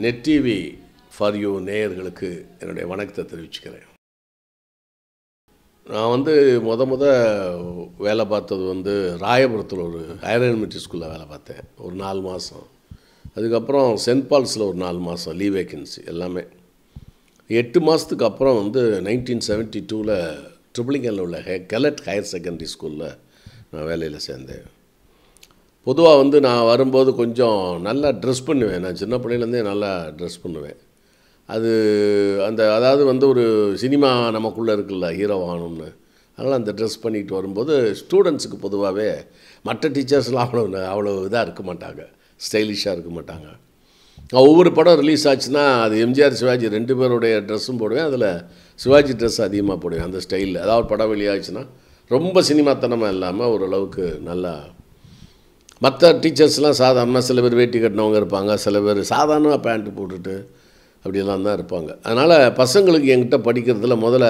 Net TV for you நேயர்களுக்கு என்னுடைய வணக்கத்தை தெரிவிச்சுக்கிறேன். நான் முத வேலை பார்த்தது ராயபுரத்தில் ஒரு ஹையர் எலிமெண்ட்ரி ஸ்கூலில் வேலை பார்த்தேன் ஒரு 4 மாதம். அதுக்கப்புறம் சென்ட் பால்ஸில் ஒரு 4 மாதம் லீவ் வேக்கன்சி எல்லாமே. 8 மாதத்துக்கு அப்புறம் 1972 ட்ரிபிளிங்கனில் உள்ள கெலட் ஹையர் செகண்டரி ஸ்கூலில் நான் வேலையில் சேர்ந்தேன். பொதுவாக நான் வரும்போது கொஞ்சம் நல்லா ட்ரெஸ் பண்ணுவேன். நான் சின்ன பிள்ளையிலேருந்தே நல்லா ட்ரெஸ் பண்ணுவேன். அது அதாவது ஒரு சினிமா நமக்குள்ளே இருக்குல்ல, ஹீரோ ஆகணும்னு. அதனால் அந்த ட்ரெஸ் பண்ணிட்டு வரும்போது ஸ்டூடெண்ட்ஸுக்கு பொதுவாகவே மற்ற டீச்சர்ஸ்லாம் அவ்வளோ இதாக இருக்க மாட்டாங்க, ஸ்டைலிஷாக இருக்க மாட்டாங்க. ஒவ்வொரு படம் ரிலீஸ் ஆச்சுன்னா அது எம்ஜிஆர் சிவாஜி 2 பேருடைய ட்ரெஸ்ஸும் போடுவேன். அதில் சிவாஜி ட்ரெஸ் அதிகமாக போடுவேன் அந்த ஸ்டைலில். அதாவது படம் வெளியாச்சுன்னா ரொம்ப சினிமாத்தனமாக இல்லாமல் ஓரளவுக்கு நல்லா. மற்ற டீச்சர்ஸ்லாம் சாதாரணமாக சில பேர் வேட்டி கட்டினவங்க இருப்பாங்க, சில பேர் சாதாரணமாக பேண்ட்டு போட்டுட்டு அப்படியெல்லாம் தான் இருப்பாங்க. அதனால் பசங்களுக்கு என்கிட்ட படிக்கிறதுல முதல்ல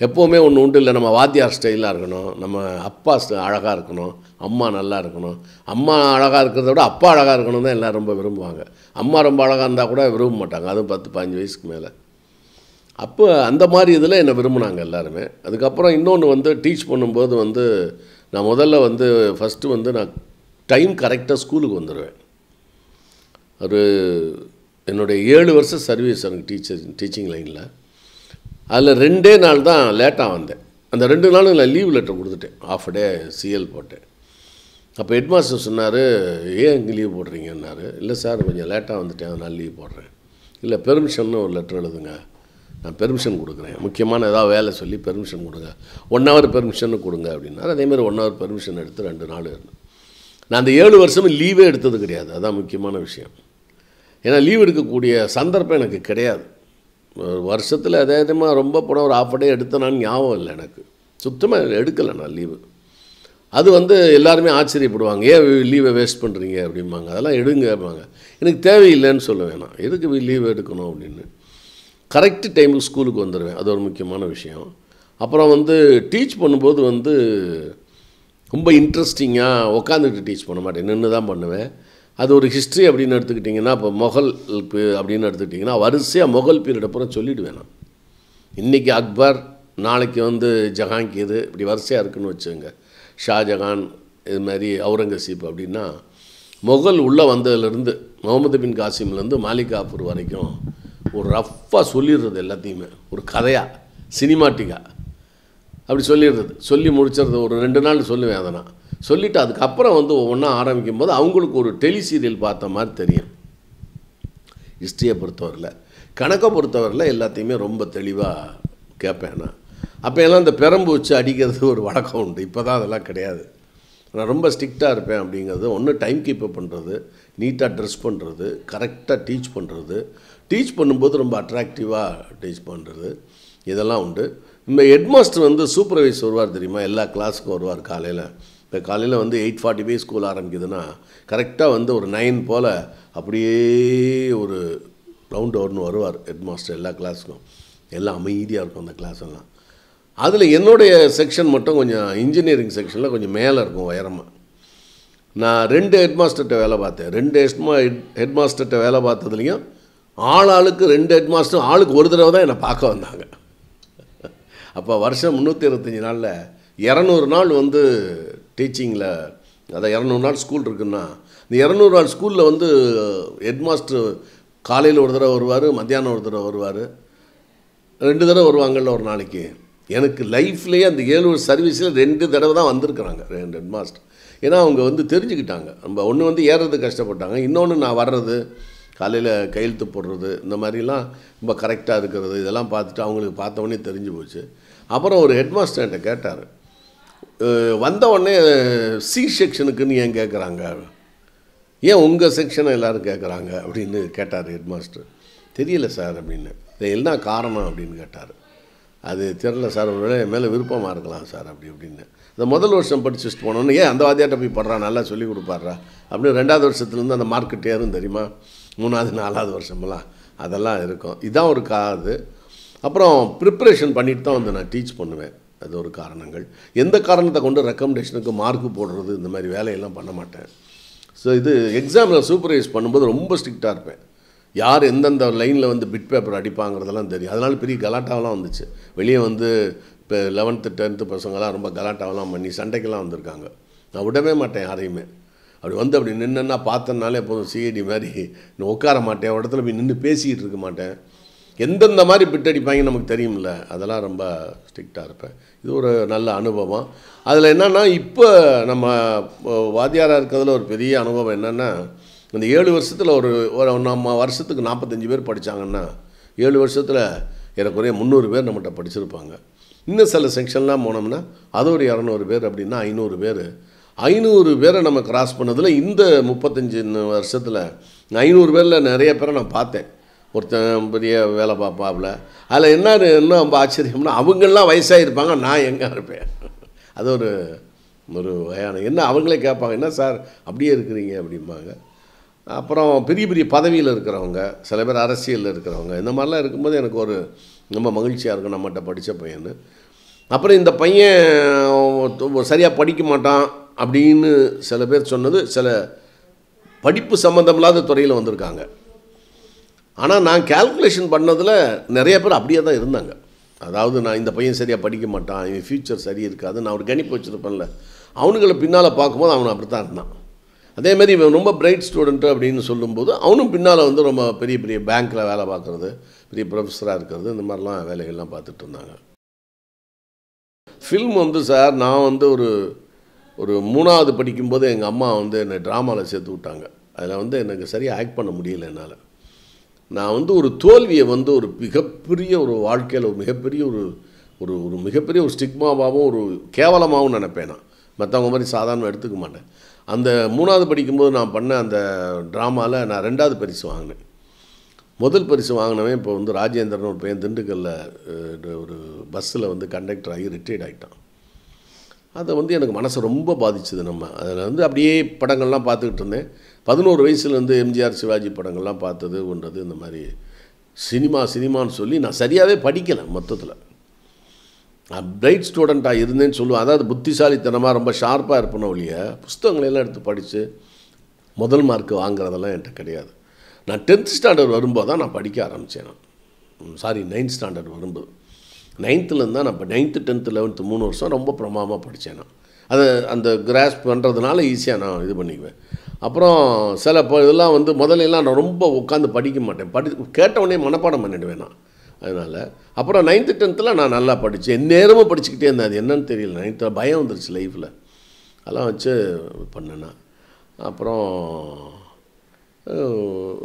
எப்போவுமே ஒன்று உண்டு இல்லை, நம்ம வாத்தியார் ஸ்டைலாக இருக்கணும், நம்ம அப்பா அழகாக இருக்கணும், அம்மா நல்லா இருக்கணும். அம்மா அழகாக இருக்கிறத விட அப்பா அழகாக இருக்கணும் தான் எல்லோரும் ரொம்ப விரும்புவாங்க. அம்மா ரொம்ப அழகாக இருந்தால் கூட விரும்ப மாட்டாங்க, அதுவும் 10-15 வயசுக்கு மேலே. அப்போ அந்த மாதிரி இதில் என்னை விரும்பினாங்க எல்லாருமே. அதுக்கப்புறம் இன்னொன்று டீச் பண்ணும்போது நான் முதல்ல ஃபஸ்ட்டு நான் டைம் கரெக்டாக ஸ்கூலுக்கு வந்துடுவேன். ஒரு என்னுடைய 7 வருஷம் சர்வீஸ் எனக்கு டீச்சிங் லைனில். அதில் 2 நாள் தான் லேட்டாக வந்தேன். அந்த 2 நாளும் நான் லீவ் லெட்டர் கொடுத்துட்டேன், ஆஃப் டே சிஎல் போட்டேன். அப்போ ஹெட்மாஸ்டர் சொன்னார், ஏன் இங்கே லீவ் போடுறீங்கன்னாரு. இல்லை சார் கொஞ்சம் லேட்டாக வந்துட்டேன், அதனால் லீவ் போடுறேன். இல்லை பெர்மிஷன்னு ஒரு லெட்டர் எழுதுங்க, நான் பெர்மிஷன் கொடுக்குறேன், முக்கியமான ஏதாவது வேலை சொல்லி பெர்மிஷன் கொடுங்க, 1 ஹவர் பெர்மிஷன்னு கொடுங்க அப்படின்னாரு. அதேமாதிரி 1 ஹவர் பெர்மிஷன் எடுத்து 2 நாள் இருந்தேன். நான் அந்த 7 வருஷமும் லீவே எடுத்தது கிடையாது. அதுதான் முக்கியமான விஷயம். ஏன்னா லீவ் எடுக்கக்கூடிய சந்தர்ப்பம் எனக்கு கிடையாது. ஒரு வருஷத்தில் அதே விதமாக ரொம்ப போனால் ஒரு ஆஃப் டே எடுத்தேனான்னு ஞாபகம் இல்லை எனக்கு. சுத்தமாக எடுக்கலை நான் லீவு. அது எல்லாருமே ஆச்சரியப்படுவாங்க, ஏன் லீவை வேஸ்ட் பண்ணுறீங்க அப்படிம்பாங்க. அதெல்லாம் எடுங்க அப்படிம்பாங்க. எனக்கு தேவையில்லைன்னு சொல்லுவேன். நான் எதுக்கு லீவ் எடுக்கணும் அப்படின்னு கரெக்டு டைமுக்கு ஸ்கூலுக்கு வந்துடுவேன். அது ஒரு முக்கியமான விஷயம். அப்புறம் டீச் பண்ணும்போது ரொம்ப இன்ட்ரெஸ்டிங்காக உட்காந்துக்கிட்டு டீச் பண்ண மாட்டேன், நின்று தான் பண்ணுவேன். அது ஒரு ஹிஸ்ட்ரி அப்படின்னு எடுத்துக்கிட்டிங்கன்னா, இப்போ மொகல் அப்படின்னு எடுத்துக்கிட்டிங்கன்னா வரிசையாக மொகல் பீரியட் அப்புறம் சொல்லிவிடுவேன். நான் இன்றைக்கி அக்பர், நாளைக்கு ஜஹாங்கீர், இப்படி வரிசையாக இருக்குதுன்னு வச்சுங்க. ஷாஜஹான், இது மாதிரி அவுரங்கசீப் அப்படின்னா மொகல் உள்ளே வந்ததுலேருந்து முகமது பின் காசிம்லேருந்து மாலிக் காஃபூர் வரைக்கும் ஒரு ரஃப்பாக சொல்லிடுறது எல்லாத்தையுமே, ஒரு கதையாக சினிமாட்டிக்காக அப்படி சொல்லிடுறது. சொல்லி முடிச்சிடுறது. ஒரு 2 நாள் சொல்லுவேன். அதை நான் சொல்லிவிட்டு அதுக்கப்புறம் ஒவ்வொன்றா ஆரம்பிக்கும் போது அவங்களுக்கு ஒரு டெலி சீரியல் பார்த்த மாதிரி தெரியும். ஹிஸ்ட்ரியை பொறுத்தவரையில், கணக்கை பொறுத்தவரையில் எல்லாத்தையுமே ரொம்ப தெளிவாக கேட்பேன் நான். அப்போ எல்லாம் இந்த பெரம்பு வச்சு அடிக்கிறது ஒரு வழக்கம் உண்டு. இப்போ தான் அதெல்லாம் கிடையாது. நான் ரொம்ப ஸ்ட்ரிக்டாக இருப்பேன் அப்படிங்கிறது. ஒன்று டைம் கீப்பப் பண்ணுறது, நீட்டாக ட்ரெஸ் பண்ணுறது, கரெக்டாக டீச் பண்ணுறது, டீச் பண்ணும்போது ரொம்ப அட்ராக்டிவாக டீச் பண்ணுறது, இதெல்லாம் உண்டு. இந்த ஹெட்மாஸ்டர் சூப்பர்வைஸ் வருவார் தெரியுமா, எல்லா கிளாஸுக்கும் வருவார் காலையில். இப்போ காலையில் 8:45 ஸ்கூல் ஆரம்பிக்குதுன்னா கரெக்டாக ஒரு 9 போல் அப்படியே ஒரு ரவுண்ட் ஓவர்னு வருவார் ஹெட்மாஸ்டர் எல்லா கிளாஸுக்கும். எல்லாம் அமைதியாக இருக்கும் அந்த கிளாஸ் எல்லாம். அதில் என்னுடைய செக்ஷன் மட்டும் கொஞ்சம் இன்ஜினியரிங் செக்ஷனில் கொஞ்சம் மேலே இருக்கும் உயரமாக. நான் 2 ஹெட்மாஸ்டர்கிட்ட வேலை பார்த்தேன். 2 ஹெட்மாஸ்டர்கிட்ட வேலை பார்த்ததுலேயும் ஆளுக்கு 2 ஹெட்மாஸ்டரும் ஆளுக்கு ஒரு தடவை தான் என்னை பார்க்க வந்தாங்க. அப்போ வருஷம் 365 நாளில் 200 நாள் டீச்சிங்கில், அதான் 200 நாள் ஸ்கூல் இருக்குன்னா, இந்த 200 நாள் ஸ்கூலில் ஹெட்மாஸ்டர் காலையில் ஒரு தடவை வருவார், மத்தியானம் ஒரு தடவை வருவார், 2 தடவை வருவாங்கள்ல ஒரு நாளைக்கு. எனக்கு லைஃப்லேயே அந்த 7 வருஷ சர்வீஸில் 2 தடவை தான் வந்திருக்கிறாங்க 2 ஹெட்மாஸ்டர். ஏன்னா அவங்க தெரிஞ்சுக்கிட்டாங்க. நம்ம ஒன்று ஏறுறது கஷ்டப்பட்டாங்க, இன்னொன்று நான் வர்றது, காலையில் கையெழுத்து போடுறது, இந்த மாதிரிலாம் ரொம்ப கரெக்டாக இருக்கிறது, இதெல்லாம் பார்த்துட்டு அவங்களுக்கு பார்த்தவொடனே தெரிஞ்சு போச்சு. அப்புறம் ஒரு ஹெட்மாஸ்டர் என்கிட்ட கேட்டார், வந்த உடனே சி செக்ஷனுக்குன்னு ஏன் கேட்குறாங்க, ஏன் உங்கள் செக்ஷனை எல்லோரும் கேட்குறாங்க அப்படின்னு கேட்டார் ஹெட் மாஸ்டர். தெரியல சார் அப்படின்னு. இது என்ன காரணம் அப்படின்னு கேட்டார். அது தெரில சார், ஒரு வேளை என் மேலே விருப்பமாக இருக்கலாம் சார் அப்படி அப்படின்னு. இந்த முதல் வருஷம் படிச்சுட்டு போனோன்னு ஏன் அந்த வாத்தியாட்ட போய் படுறா, நல்லா சொல்லி கொடுப்பாட்றா அப்படின்னு 2வது வருஷத்துலேருந்து அந்த மார்க்கெட் ஏறும் தெரியுமா, 3வது 4வது வருஷமெல்லாம் அதெல்லாம் இருக்கும். இதுதான் ஒரு இது. அப்புறம் ப்ரிப்ரேஷன் பண்ணிட்டு தான் வந்து நான் டீச் பண்ணுவேன். அது ஒரு காரணங்கள். எந்த காரணத்தை கொண்டு ரெக்கமெண்டேஷனுக்கு மார்க்கு போடுறது இந்த மாதிரி வேலையெல்லாம் பண்ண மாட்டேன். ஸோ இது எக்ஸாமில் சூப்பர்வைஸ் பண்ணும்போது ரொம்ப ஸ்ட்ரிக்டாக இருப்பேன். யார் எந்தெந்த லைனில் வந்து பிட் பேப்பர் அடிப்பாங்கிறதெல்லாம் தெரியும். அதனால் பெரிய கலாட்டாவெலாம் வந்துச்சு. வெளியே வந்து இப்போ 11th 10th பசங்களாம் ரொம்ப கலாட்டாவெல்லாம் பண்ணி சண்டைக்கெல்லாம் வந்திருக்காங்க. நான் விடவே மாட்டேன் யாரையுமே. அப்படி வந்து அப்படி நின்றுன்னா பார்த்தனாலே எப்போதும் சிஐடி மாதிரி நான் உட்கார மாட்டேன். ஒரு இடத்துல போய் நின்று பேசிக்கிட்டு இருக்க மாட்டேன். எந்தெந்த மாதிரி பிட் அடிப்பாங்கன்னு நமக்கு தெரியும்ல, அதெல்லாம் ரொம்ப ஸ்ட்ரிக்டாக இருப்பேன். இது ஒரு நல்ல அனுபவம். அதில் என்னென்னா இப்போ நம்ம வாத்தியாராக இருக்கிறதுல ஒரு பெரிய அனுபவம் என்னென்னா, இந்த 7 வருஷத்தில் ஒரு நம்ம வருஷத்துக்கு 45 பேர் படித்தாங்கன்னா 7 வருஷத்தில் ஏறக்குறைய 300 பேர் நம்மகிட்ட படிச்சிருப்பாங்க. இன்னும் சில செக்ஷன்லாம் போனோம்னா அது ஒரு 200 பேர் அப்படின்னா 500 பேர். 500 பேரை நம்ம கிராஸ் பண்ணதில் இந்த 35 வருஷத்தில் 500 பேரில் நிறைய பேரை நான் பார்த்தேன். ஒருத்தன் பெரிய வேலை பார்ப்பாப்புல. அதில் என்ன ரொம்ப ஆச்சரியம்னா, அவங்கெல்லாம் வயசாக இருப்பாங்க, நான் எங்கே இருப்பேன். அது ஒரு வகையான என்ன அவங்களே கேட்பாங்க, என்ன சார் அப்படியே இருக்கிறீங்க அப்படிம்பாங்க. அப்புறம் பெரிய பெரிய பதவியில் இருக்கிறவங்க, சில பேர் அரசியலில் இருக்கிறவங்க, இந்த மாதிரிலாம் இருக்கும்போது எனக்கு ஒரு ரொம்ப மகிழ்ச்சியாக இருக்கும் நம்மகிட்ட படித்த பையன். அப்புறம் இந்த பையன் சரியாக படிக்க மாட்டான் அப்படின்னு சில பேர் சொன்னது, சில படிப்பு சம்மந்தமில்லாத துறையில் வந்திருக்காங்க. ஆனால் நான் கால்குலேஷன் பண்ணதில் நிறைய பேர் அப்படியே தான் இருந்தாங்க. அதாவது நான் இந்த பையன் சரியாக படிக்க மாட்டான், இவன் ஃப்யூச்சர் சரி இருக்காது, நான் ஒரு கணிப்பு வச்சுருப்பேன்ல, அவனுங்களை பின்னால் பார்க்கும்போது அவன் அப்படி தான் இருந்தான். அதேமாதிரி இவன் ரொம்ப பிரைட் ஸ்டூடெண்ட்டு அப்படின்னு சொல்லும்போது அவனும் பின்னால் வந்து ரொம்ப பெரிய பெரிய பேங்க்கில் வேலை பார்க்குறது, பெரிய ப்ரொஃபஸராக இருக்கிறது, இந்த மாதிரிலாம் வேலைகள்லாம் பார்த்துட்டு இருந்தாங்க. ஃபில்ம் வந்து சார் நான் வந்து ஒரு 3வது படிக்கும்போது எங்கள் அம்மா வந்து என்னை ட்ராமாவில் சேர்த்து விட்டாங்க. அதில் வந்து எனக்கு சரியாக ஆக்ட் பண்ண முடியல என்னால். நான் வந்து ஒரு தோல்வியை வந்து ஒரு மிகப்பெரிய ஒரு வாழ்க்கையில் ஒரு மிகப்பெரிய ஒரு மிகப்பெரிய ஒரு ஸ்டிக்மாவாகவும் ஒரு கேவலமாகவும் நினைப்பேன். நான் மற்றவங்க மாதிரி சாதாரணமாக எடுத்துக்க மாட்டேன். அந்த 3வது படிக்கும்போது நான் பண்ண அந்த ட்ராமாவில் நான் 2வது பரிசு வாங்கினேன். முதல் பரிசு வாங்கினவன் இப்போ வந்து ராஜேந்திரன் ஒரு பையன் திண்டுக்கல்லில் ஒரு பஸ்ஸில் வந்து கண்டக்டர் ஆகி ரிட்டையர்ட் ஆகிட்டான். அதை வந்து எனக்கு மனசை ரொம்ப பாதிச்சுது. நம்ம அதில் வந்து அப்படியே படங்கள்லாம் பார்த்துக்கிட்டு இருந்தேன். 11 வயசுலேருந்து எம்ஜிஆர் சிவாஜி படங்கள்லாம் பார்த்தது கொண்டது. இந்த மாதிரி சினிமான்னு சொல்லி நான் சரியாகவே படிக்கலை. மொத்தத்தில் நான் பிரைட் ஸ்டூடெண்ட்டாக இருந்தேன்னு சொல்லுவேன். அதாவது புத்திசாலித்தனமாக ரொம்ப ஷார்ப்பாக இருப்பேன ஒழிய புஸ்தகங்களெல்லாம் எடுத்து படித்து முதல் மார்க்கு வாங்குறதெல்லாம் என்கிட்ட கிடையாது. நான் 10th ஸ்டாண்டர்ட் வரும்போது தான் நான் படிக்க ஆரம்பித்தேன். நான் 9th ஸ்டாண்டர்ட் வரும்போது 9th தான் நான் இப்போ 9th 10th 11th 3 வருஷம் ரொம்ப பிரமாதமாக படித்தேன். நான் அதை அந்த கிராஸ் பண்ணுறதுனால ஈஸியாக நான் இது பண்ணிக்குவேன். அப்புறம் சில இதெல்லாம் வந்து முதலெல்லாம் நான் ரொம்ப உட்காந்து படிக்க மாட்டேன். கேட்டவுடனே மனப்பாடம் பண்ணிடுவேன் நான். அதனால் அப்புறம் 9th 10th நான் நல்லா படித்தேன். நேரமும் படிச்சுக்கிட்டே இருந்தேன். அது என்னன்னு தெரியல. 9th பயம் வந்துருச்சு லைஃப்பில். அதெல்லாம் வச்சு பண்ணேன்னா. அப்புறம்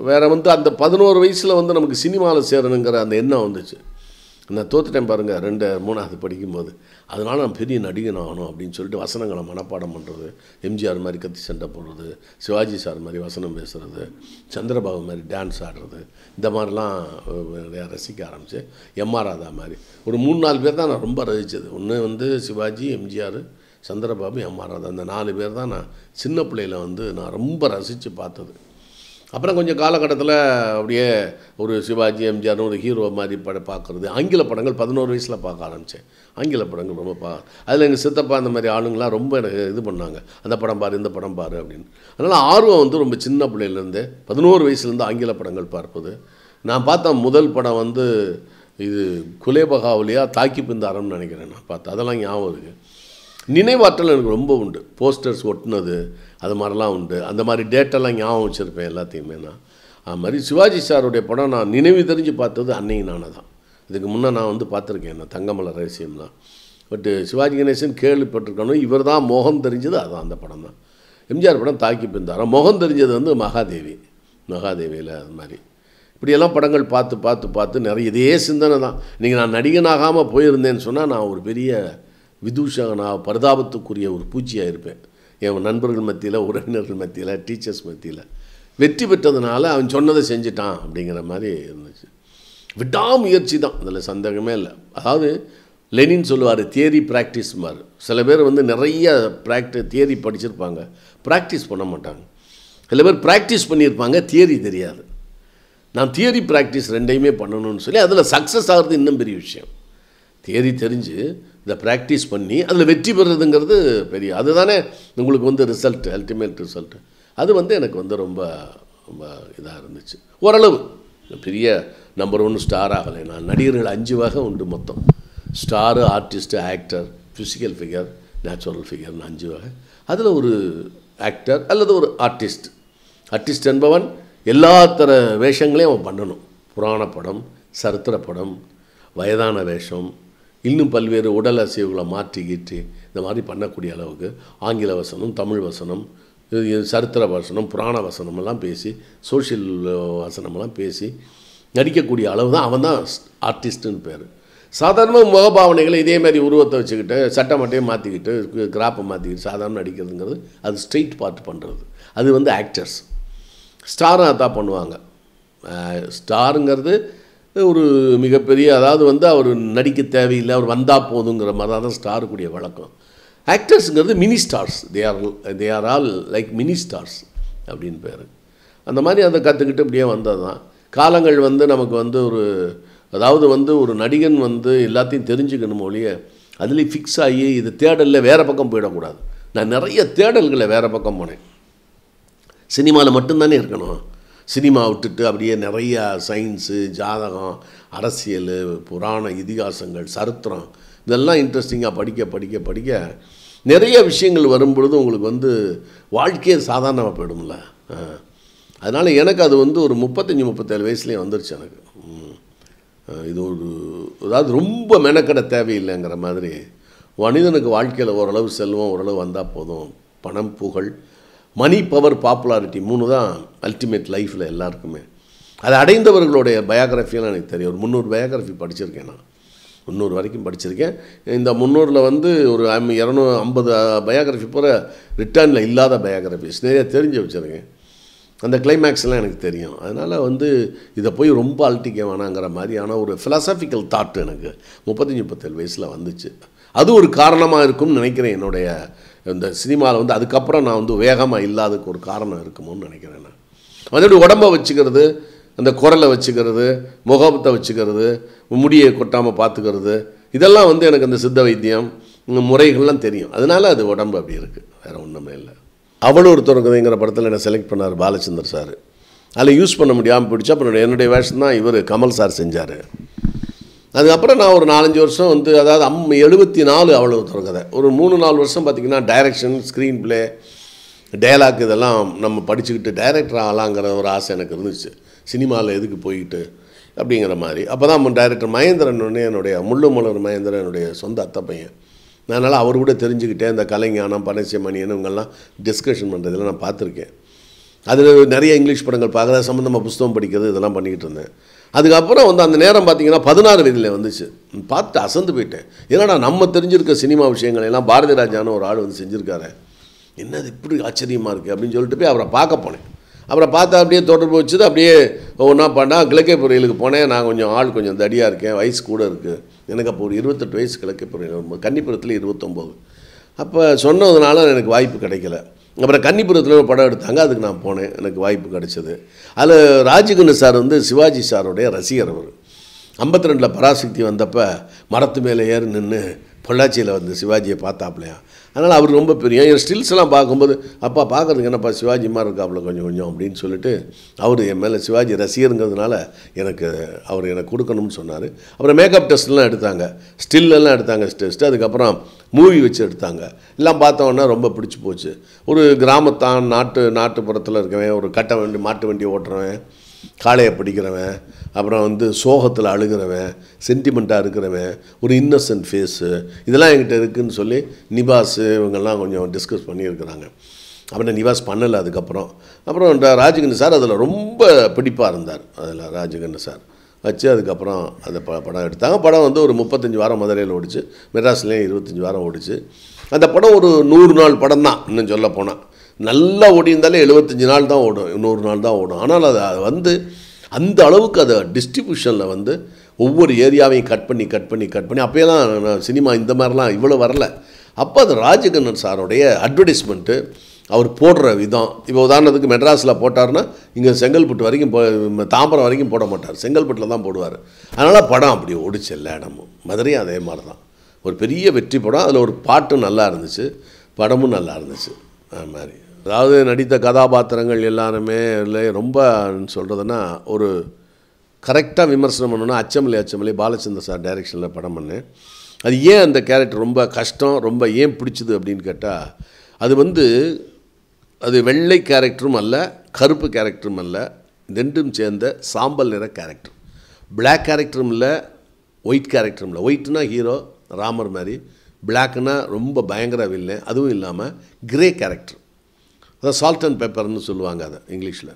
வேறு வந்து அந்த 11 வயசில் வந்து நமக்கு சினிமாவில் சேரணுங்கிற அந்த எண்ணம் வந்துச்சு. நான் தோற்றுட்டேன் பாருங்கள் 3வது படிக்கும்போது. அதனால் நான் பெரிய நடிகன் ஆகணும் அப்படின்னு சொல்லிட்டு வசனங்களை மனப்பாடம் பண்ணுறது, எம்ஜிஆர் மாதிரி கத்தி சண்டை போடுறது, சிவாஜி சார் மாதிரி வசனம் பேசுகிறது, சந்திரபாபு மாதிரி டான்ஸ் ஆடுறது, இந்த மாதிரிலாம் நிறையா ரசிக்க ஆரம்பித்தேன். எம்ஆர் ராதா மாதிரி ஒரு 3-4 பேர் தான் நான் ரொம்ப ரசித்தது. ஒன்று வந்து சிவாஜி, எம்ஜிஆர், சந்திரபாபு, எம்ஆர் ராதா, அந்த 4 பேர் தான் நான் சின்ன பிள்ளையில் வந்து நான் ரொம்ப ரசித்து பார்த்தது. அப்புறம் கொஞ்சம் காலகட்டத்தில் அப்படியே ஒரு சிவாஜி, எம்ஜிஆர் ஒரு ஹீரோ மாதிரி பார்க்குறது. ஆங்கில படங்கள் 11 வயசில் பார்க்க ஆரம்பித்தேன். ஆங்கில படங்கள் ரொம்ப அதில் எங்கள் சித்தப்பா அந்த மாதிரி ஆளுங்களாம் ரொம்ப எனக்கு இது பண்ணாங்க. அந்த படம் பாரு, இந்த படம் பாரு அப்படின்னு. அதனால் ஆர்வம் வந்து ரொம்ப சின்ன பிள்ளையிலேருந்தே 11 வயசுலேருந்து ஆங்கில படங்கள் பார்ப்பது. நான் பார்த்த முதல் படம் வந்து இது குலேபகாவலியா தாக்கி பிந்தாரம்னு நினைக்கிறேன். நான் பார்த்தேன். அதெல்லாம் ஞாபகம் இருக்குது. நினைவாற்றல் எனக்கு ரொம்ப உண்டு. போஸ்டர்ஸ் ஒட்டினது அது மாதிரிலாம் உண்டு. அந்த மாதிரி டேட்டெல்லாம் ஞாபகம் வச்சுருப்பேன் எல்லாத்தையுமே. நான் அது மாதிரி சிவாஜி சாருடைய படம் நான் நினைவு தெரிஞ்சு பார்த்தது அன்னைக்கு நானே தான். இதுக்கு முன்னே நான் வந்து பார்த்துருக்கேன். நான் தங்கமலை ரகசியம்லாம். பட்டு சிவாஜி கணேசன் கேள்விப்பட்டிருக்கணும். இவர் தான் முகம் தெரிஞ்சது அதான் அந்த படம் தான். எம்ஜிஆர் படம் தாக்கி பிந்தாரம். முகம் தெரிஞ்சது வந்து மகாதேவியில் அது மாதிரி இப்படியெல்லாம் படங்கள் பார்த்து நிறைய இதே சிந்தனை தான். நீங்கள் நான் நடிகனாகாமல் போயிருந்தேன்னு சொன்னால் நான் ஒரு பெரிய விதூஷகனாக பரிதாபத்துக்குரிய ஒரு பூச்சியாக இருப்பேன். என் நண்பர்கள் மத்தியில், உறவினர்கள் மத்தியில், டீச்சர்ஸ் மத்தியில். வெற்றி பெற்றதுனால அவன் சொன்னதை செஞ்சுட்டான் அப்படிங்கிற மாதிரி இருந்துச்சு. விடாமுயற்சி தான், அதில் சந்தேகமே இல்லை. அதாவது லெனின் சொல்லுவார், தியரி ப்ராக்டிஸ்மார். சில பேர் வந்து நிறைய தியரி படிச்சிருப்பாங்க, ப்ராக்டிஸ் பண்ண மாட்டாங்க. சில பேர் ப்ராக்டிஸ் பண்ணியிருப்பாங்க, தியரி தெரியாது. நான் தியரி ப்ராக்டிஸ் ரெண்டையுமே பண்ணணும்னு சொல்லி அதில் சக்ஸஸ் ஆகிறது இன்னும் பெரிய விஷயம். தியரி தெரிஞ்சு இதை ப்ராக்டிஸ் பண்ணி அதில் வெற்றி பெறுறதுங்கிறது பெரிய, அதுதானே உங்களுக்கு வந்து ரிசல்ட், அல்டிமேட் ரிசல்ட். அது வந்து எனக்கு வந்து ரொம்ப ரொம்ப இதாக இருந்துச்சு. ஓரளவு பெரிய நம்பர் 1 ஸ்டார் ஆகலை. நான் நடிகர்கள் 5 வகை உண்டு மொத்தம். Star, artist, actor, physical figure, natural ஃபிகர்னு 5 வகை. அதில் ஒரு ஆக்டர் அல்லது ஒரு ஆர்டிஸ்ட். ஆர்டிஸ்ட் என்பவன் எல்லா தர வேஷங்களையும் அவன் பண்ணணும். புராண படம், சரித்திர படம், வயதான வேஷம், இன்னும் பல்வேறு உடல் அசைவுகளை மாற்றிக்கிட்டு இந்த மாதிரி பண்ணக்கூடிய அளவுக்கு ஆங்கில வசனம், தமிழ் வசனம், சரித்திர வசனம், புராண வசனமெல்லாம் பேசி, சோஷியல் வசனமெல்லாம் பேசி நடிக்கக்கூடிய அளவு தான் அவன் தான் ஆர்டிஸ்ட்டுன்னு பேர். சாதாரண முகபாவனைகளை இதேமாதிரி உருவத்தை வச்சுக்கிட்டு சட்டை மட்டையும் மாற்றிக்கிட்டு கிராப்பை மாற்றிக்கிட்டு சாதாரண நடிக்கிறதுங்கிறது அது ஸ்ட்ரெயிட் பார்ட் பண்ணுறது. அது வந்து ஆக்டர்ஸ். ஸ்டாராக தான் பண்ணுவாங்க. ஸ்டாருங்கிறது ஒரு மிகப்பெரிய, அதாவது வந்து அவர் நடிக்க தேவையில்லை, அவர் வந்தால் போதுங்கிற மாதிரி தான் ஸ்டாருக்குரிய வழக்கம். ஆக்டர்ஸுங்கிறது mini stars. They are all like mini stars அப்படின்னு பேர். அந்த மாதிரி அதை கற்றுக்கிட்டு இப்படியே வந்தது தான். காலங்கள் வந்து நமக்கு வந்து ஒரு, அதாவது வந்து ஒரு நடிகன் வந்து எல்லாத்தையும் தெரிஞ்சுக்கணும் ஒழிய அதுலேயும் ஃபிக்ஸ் ஆகி இது தேடலில் வேறு பக்கம் போயிடக்கூடாது. நான் நிறைய தேடல்களை வேறு பக்கம் போனேன். சினிமாவில் மட்டும்தானே இருக்கணும். சினிமா விட்டுட்டு அப்படியே நிறையா சயின்ஸு, ஜாதகம், அரசியல், புராண இதிகாசங்கள், சரித்திரம், இதெல்லாம் இன்ட்ரெஸ்டிங்காக படிக்க நிறைய விஷயங்கள் வரும்பொழுது உங்களுக்கு வந்து வாழ்க்கையே சாதாரணமாக போயிடும்ல. அதனால் எனக்கு அது வந்து ஒரு 35-37 வயசுலேயே வந்துருச்சு எனக்கு. இது ஒரு, அதாவது ரொம்ப மெனக்கட தேவையில்லைங்கிற மாதிரி மனிதனுக்கு வாழ்க்கையில் ஓரளவு செல்வம் ஓரளவு வந்தால் போதும். பணம், புகழ், மணி, பவர், பாப்புலாரிட்டி 3 தான் அல்டிமேட் லைஃப்பில் எல்லாருக்குமே. அதை அடைந்தவர்களுடைய பயோகிராஃபியெல்லாம் எனக்கு தெரியும். ஒரு 300 பயோகிராஃபி படிச்சிருக்கேன். நான் 300 வரைக்கும் படிச்சிருக்கேன். இந்த 300ல் வந்து ஒரு 250 பயோகிராஃபி போகிற ரிட்டர்னில் இல்லாத பயோகிராஃபிஸ் நிறைய தெரிஞ்சு வச்சுருக்கேன். அந்த கிளைமேக்ஸ்லாம் எனக்கு தெரியும். அதனால் வந்து இதை போய் ரொம்ப அழட்டிக்க வேணாங்கிற மாதிரியான ஒரு ஃபிலாசபிக்கல் தாட் எனக்கு 35-37 வயசில் வந்துச்சு. அது ஒரு காரணமாக இருக்கும்னு நினைக்கிறேன். என்னுடைய இந்த சினிமாவில் வந்து அதுக்கப்புறம் நான் வந்து வேகமாக இல்லாததுக்கு ஒரு காரணம் இருக்குமோன்னு நினைக்கிறேன். நான் மறுபடியும் உடம்பை வச்சுக்கிறது, அந்த குரலை வச்சுக்கிறது, முகத்தை வச்சுக்கிறது, முடியை கொட்டாமல் பார்த்துக்கிறது, இதெல்லாம் வந்து எனக்கு அந்த சித்த வைத்தியம் முறைகள்லாம் தெரியும். அதனால் அது உடம்பு அப்படி இருக்குது, வேறு ஒன்றுமே இல்லை. அவளும் ஒரு தொடங்குதுங்கிற படத்தில் என்னை செலக்ட் பண்ணார் பாலச்சந்தர் சார். அதில் யூஸ் பண்ண முடியாமல் போயிடுச்சு. அப்புறம் என்னுடைய வேஷம் தான் இவர் கமல் சார் செஞ்சார். அதுக்கப்புறம் நான் ஒரு 4-5 வருஷம் வந்து, அதாவது 74 அவ்வளோ தொடங்கதை ஒரு 3-4 வருஷம் பார்த்திங்கன்னா டைரக்ஷன், ஸ்க்ரீன் ப்ளே, டைலாக் இதெல்லாம் நம்ம படிச்சுக்கிட்டு டைரக்டர் ஆகலாங்கிற ஒரு ஆசை எனக்கு இருந்துச்சு. சினிமாவில் எதுக்கு போய்கிட்டு அப்படிங்கிற மாதிரி. அப்போ தான் டைரக்டர் மகேந்திரன், என்னுடைய முள்ளு மலர் மகேந்திரன் என்னுடைய சொந்த அத்தை பையன். அதனால் அவர் கூட தெரிஞ்சுக்கிட்டேன். இந்த கலைஞானம், பனசியமணியன் இவங்கெல்லாம் டிஸ்கஷன் பண்ணுறதெல்லாம் நான் பார்த்துருக்கேன். அதில் நிறைய இங்கிலீஷ் படங்கள் பார்க்குறது, சம்மந்தமாக புஸ்தகம் படிக்கிறது, இதெல்லாம் பண்ணிக்கிட்டு இருந்தேன். அதுக்கப்புறம் வந்து அந்த நேரம் பார்த்திங்கன்னா 16 வயதில் வந்துச்சு. பார்த்து அசந்து போயிட்டேன். ஏன்னா நம்ம தெரிஞ்சிருக்க சினிமா விஷயங்கள் எல்லாம் பாரதி ராஜான்னு ஒரு ஆள் வந்து செஞ்சுருக்காரு. என்னது இப்படி ஆச்சரியமாக இருக்குது அப்படின்னு சொல்லிட்டு போய் அவரை பார்க்க போனேன். அப்புறம் பார்த்தா அப்படியே தொடர்பு வச்சுது. அப்படியே ஒன்றா பண்ணால் கிழக்கே பொரியலுக்கு போனேன். நான் கொஞ்சம் தடியாக இருக்கேன், வயசு கூட இருக்குது எனக்கு. அப்போ ஒரு 28 வயசு கிழக்கே பொரியல், கன்னிபுரத்தில் 29. அப்போ சொன்னதுனால எனக்கு வாய்ப்பு கிடைக்கல. அப்புறம் கன்னிபுரத்தில் ஒரு படம் எடுத்தாங்க, அதுக்கு நான் போனேன், எனக்கு வாய்ப்பு கிடைச்சது. அதில் ராஜகண்ணு சார் வந்து சிவாஜி சாருடைய ரசிகர். அவர் 52 பராசக்தி வந்தப்போ மரத்து மேலே ஏறி நின்று பொள்ளாச்சியில் வந்து சிவாஜியை பார்த்தாப்லையா. அதனால் அவர் ரொம்ப பெரிய, என் ஸ்டில்ஸ்லாம் பார்க்கும்போது அப்பா பார்க்குறதுக்கு என்னப்பா சிவாஜி மாதிரி இருக்காப்புல கொஞ்சம் அப்படின்னு சொல்லிட்டு அவர் என் மேலே சிவாஜி ரசிகருங்கிறதுனால அவர் எனக்கு கொடுக்கணும்னு சொன்னார். அப்புறம் மேக்கப் டெஸ்ட்லாம் எடுத்தாங்க, ஸ்டில்லெல்லாம் எடுத்தாங்க டெஸ்ட்டு. அதுக்கப்புறம் மூவி வச்சு எடுத்தாங்க. எல்லாம் பார்த்தோன்னா ரொம்ப பிடிச்சி போச்சு. ஒரு கிராமத்தான் நாட்டுப்புறத்தில் இருக்கவன், ஒரு மாட்டு வண்டி ஓட்டுறவன், காளையை பிடிக்கிறவன், அப்புறம் வந்து சோகத்தில் அழுகிறவன், சென்டிமெண்ட்டாக இருக்கிறவன், ஒரு இன்னசென்ட் ஃபேஸு, இதெல்லாம் என்கிட்ட இருக்குதுன்னு சொல்லி நிவாஸ் இவங்கெல்லாம் கொஞ்சம் டிஸ்கஸ் பண்ணியிருக்கிறாங்க. அப்புறம் நிவாஸ் பண்ணலை. அப்புறம் ராஜகண்ணு சார் அதில் ரொம்ப பிடிப்பாக இருந்தார். அதில் ராஜகண்ணு சார் வச்சு அதுக்கப்புறம் அந்த படம் எடுத்தாங்க. படம் வந்து ஒரு 35 வாரம் மதுரையில் ஓடிச்சு, மெட்ராஸ்லேயும் 25 வாரம் ஓடிச்சு. அந்த படம் ஒரு 100 நாள் படம் தான். இன்னும் சொல்ல போனால் நல்லா ஓடிந்தாலே 75 நாள் தான் ஓடும், 100 நாள் தான் ஓடும். ஆனால் அது வந்து அந்த அளவுக்கு அதை டிஸ்ட்ரிபியூஷனில் வந்து ஒவ்வொரு ஏரியாவையும் கட் பண்ணி அப்போயெல்லாம் சினிமா இந்த மாதிரிலாம் இவ்வளோ வரல. அப்போ அது ராஜகண்ணன் சாரோடைய அட்வர்டைஸ்மெண்ட்டு அவர் போடுற விதம். இப்போ உதாரணத்துக்கு மெட்ராஸில் போட்டார்னா இங்கே செங்கல்பட்டு வரைக்கும் தாம்பரம் வரைக்கும் போட மாட்டார், செங்கல்பட்டில் தான் போடுவார். அதனால் படம் அப்படி ஓடிச்சு எல்லா இடமும். மதுரையும் அதே மாதிரி தான் ஒரு பெரிய வெற்றி படம். அதில் ஒரு பாட்டும் நல்லா இருந்துச்சு, படமும் நல்லா இருந்துச்சு. அது மாதிரி அதாவது நடித்த கதாபாத்திரங்கள் எல்லாருமே இல்லை ரொம்ப சொல்கிறதுனா ஒரு கரெக்டாக விமர்சனம் பண்ணணுன்னா அச்சமலை பாலச்சந்தர் சார் டைரெக்ஷனில் படம் பண்ணேன். அது ஏன் அந்த கேரக்டர் ரொம்ப கஷ்டம், ரொம்ப ஏன் பிடிச்சிது அப்படின்னு கேட்டால், அது வந்து அது வெள்ளை கேரக்டரும் அல்ல, கருப்பு கேரக்டரும் அல்ல, ரெண்டும் சேர்ந்த சாம்பல் நிற கேரக்டர். பிளாக் கேரக்டரும் இல்லை, ஒயிட் கேரக்டரும் இல்லை. ஒயிட்னா ஹீரோ ராமர் மாதிரி, பிளாக்னா ரொம்ப பயங்கர வில்லன், அதுவும் இல்லாமல் கிரே கேரக்டர், அதான் சால்ட் அண்ட் பெப்பர்னு சொல்லுவாங்க அதை இங்கிலீஷில்.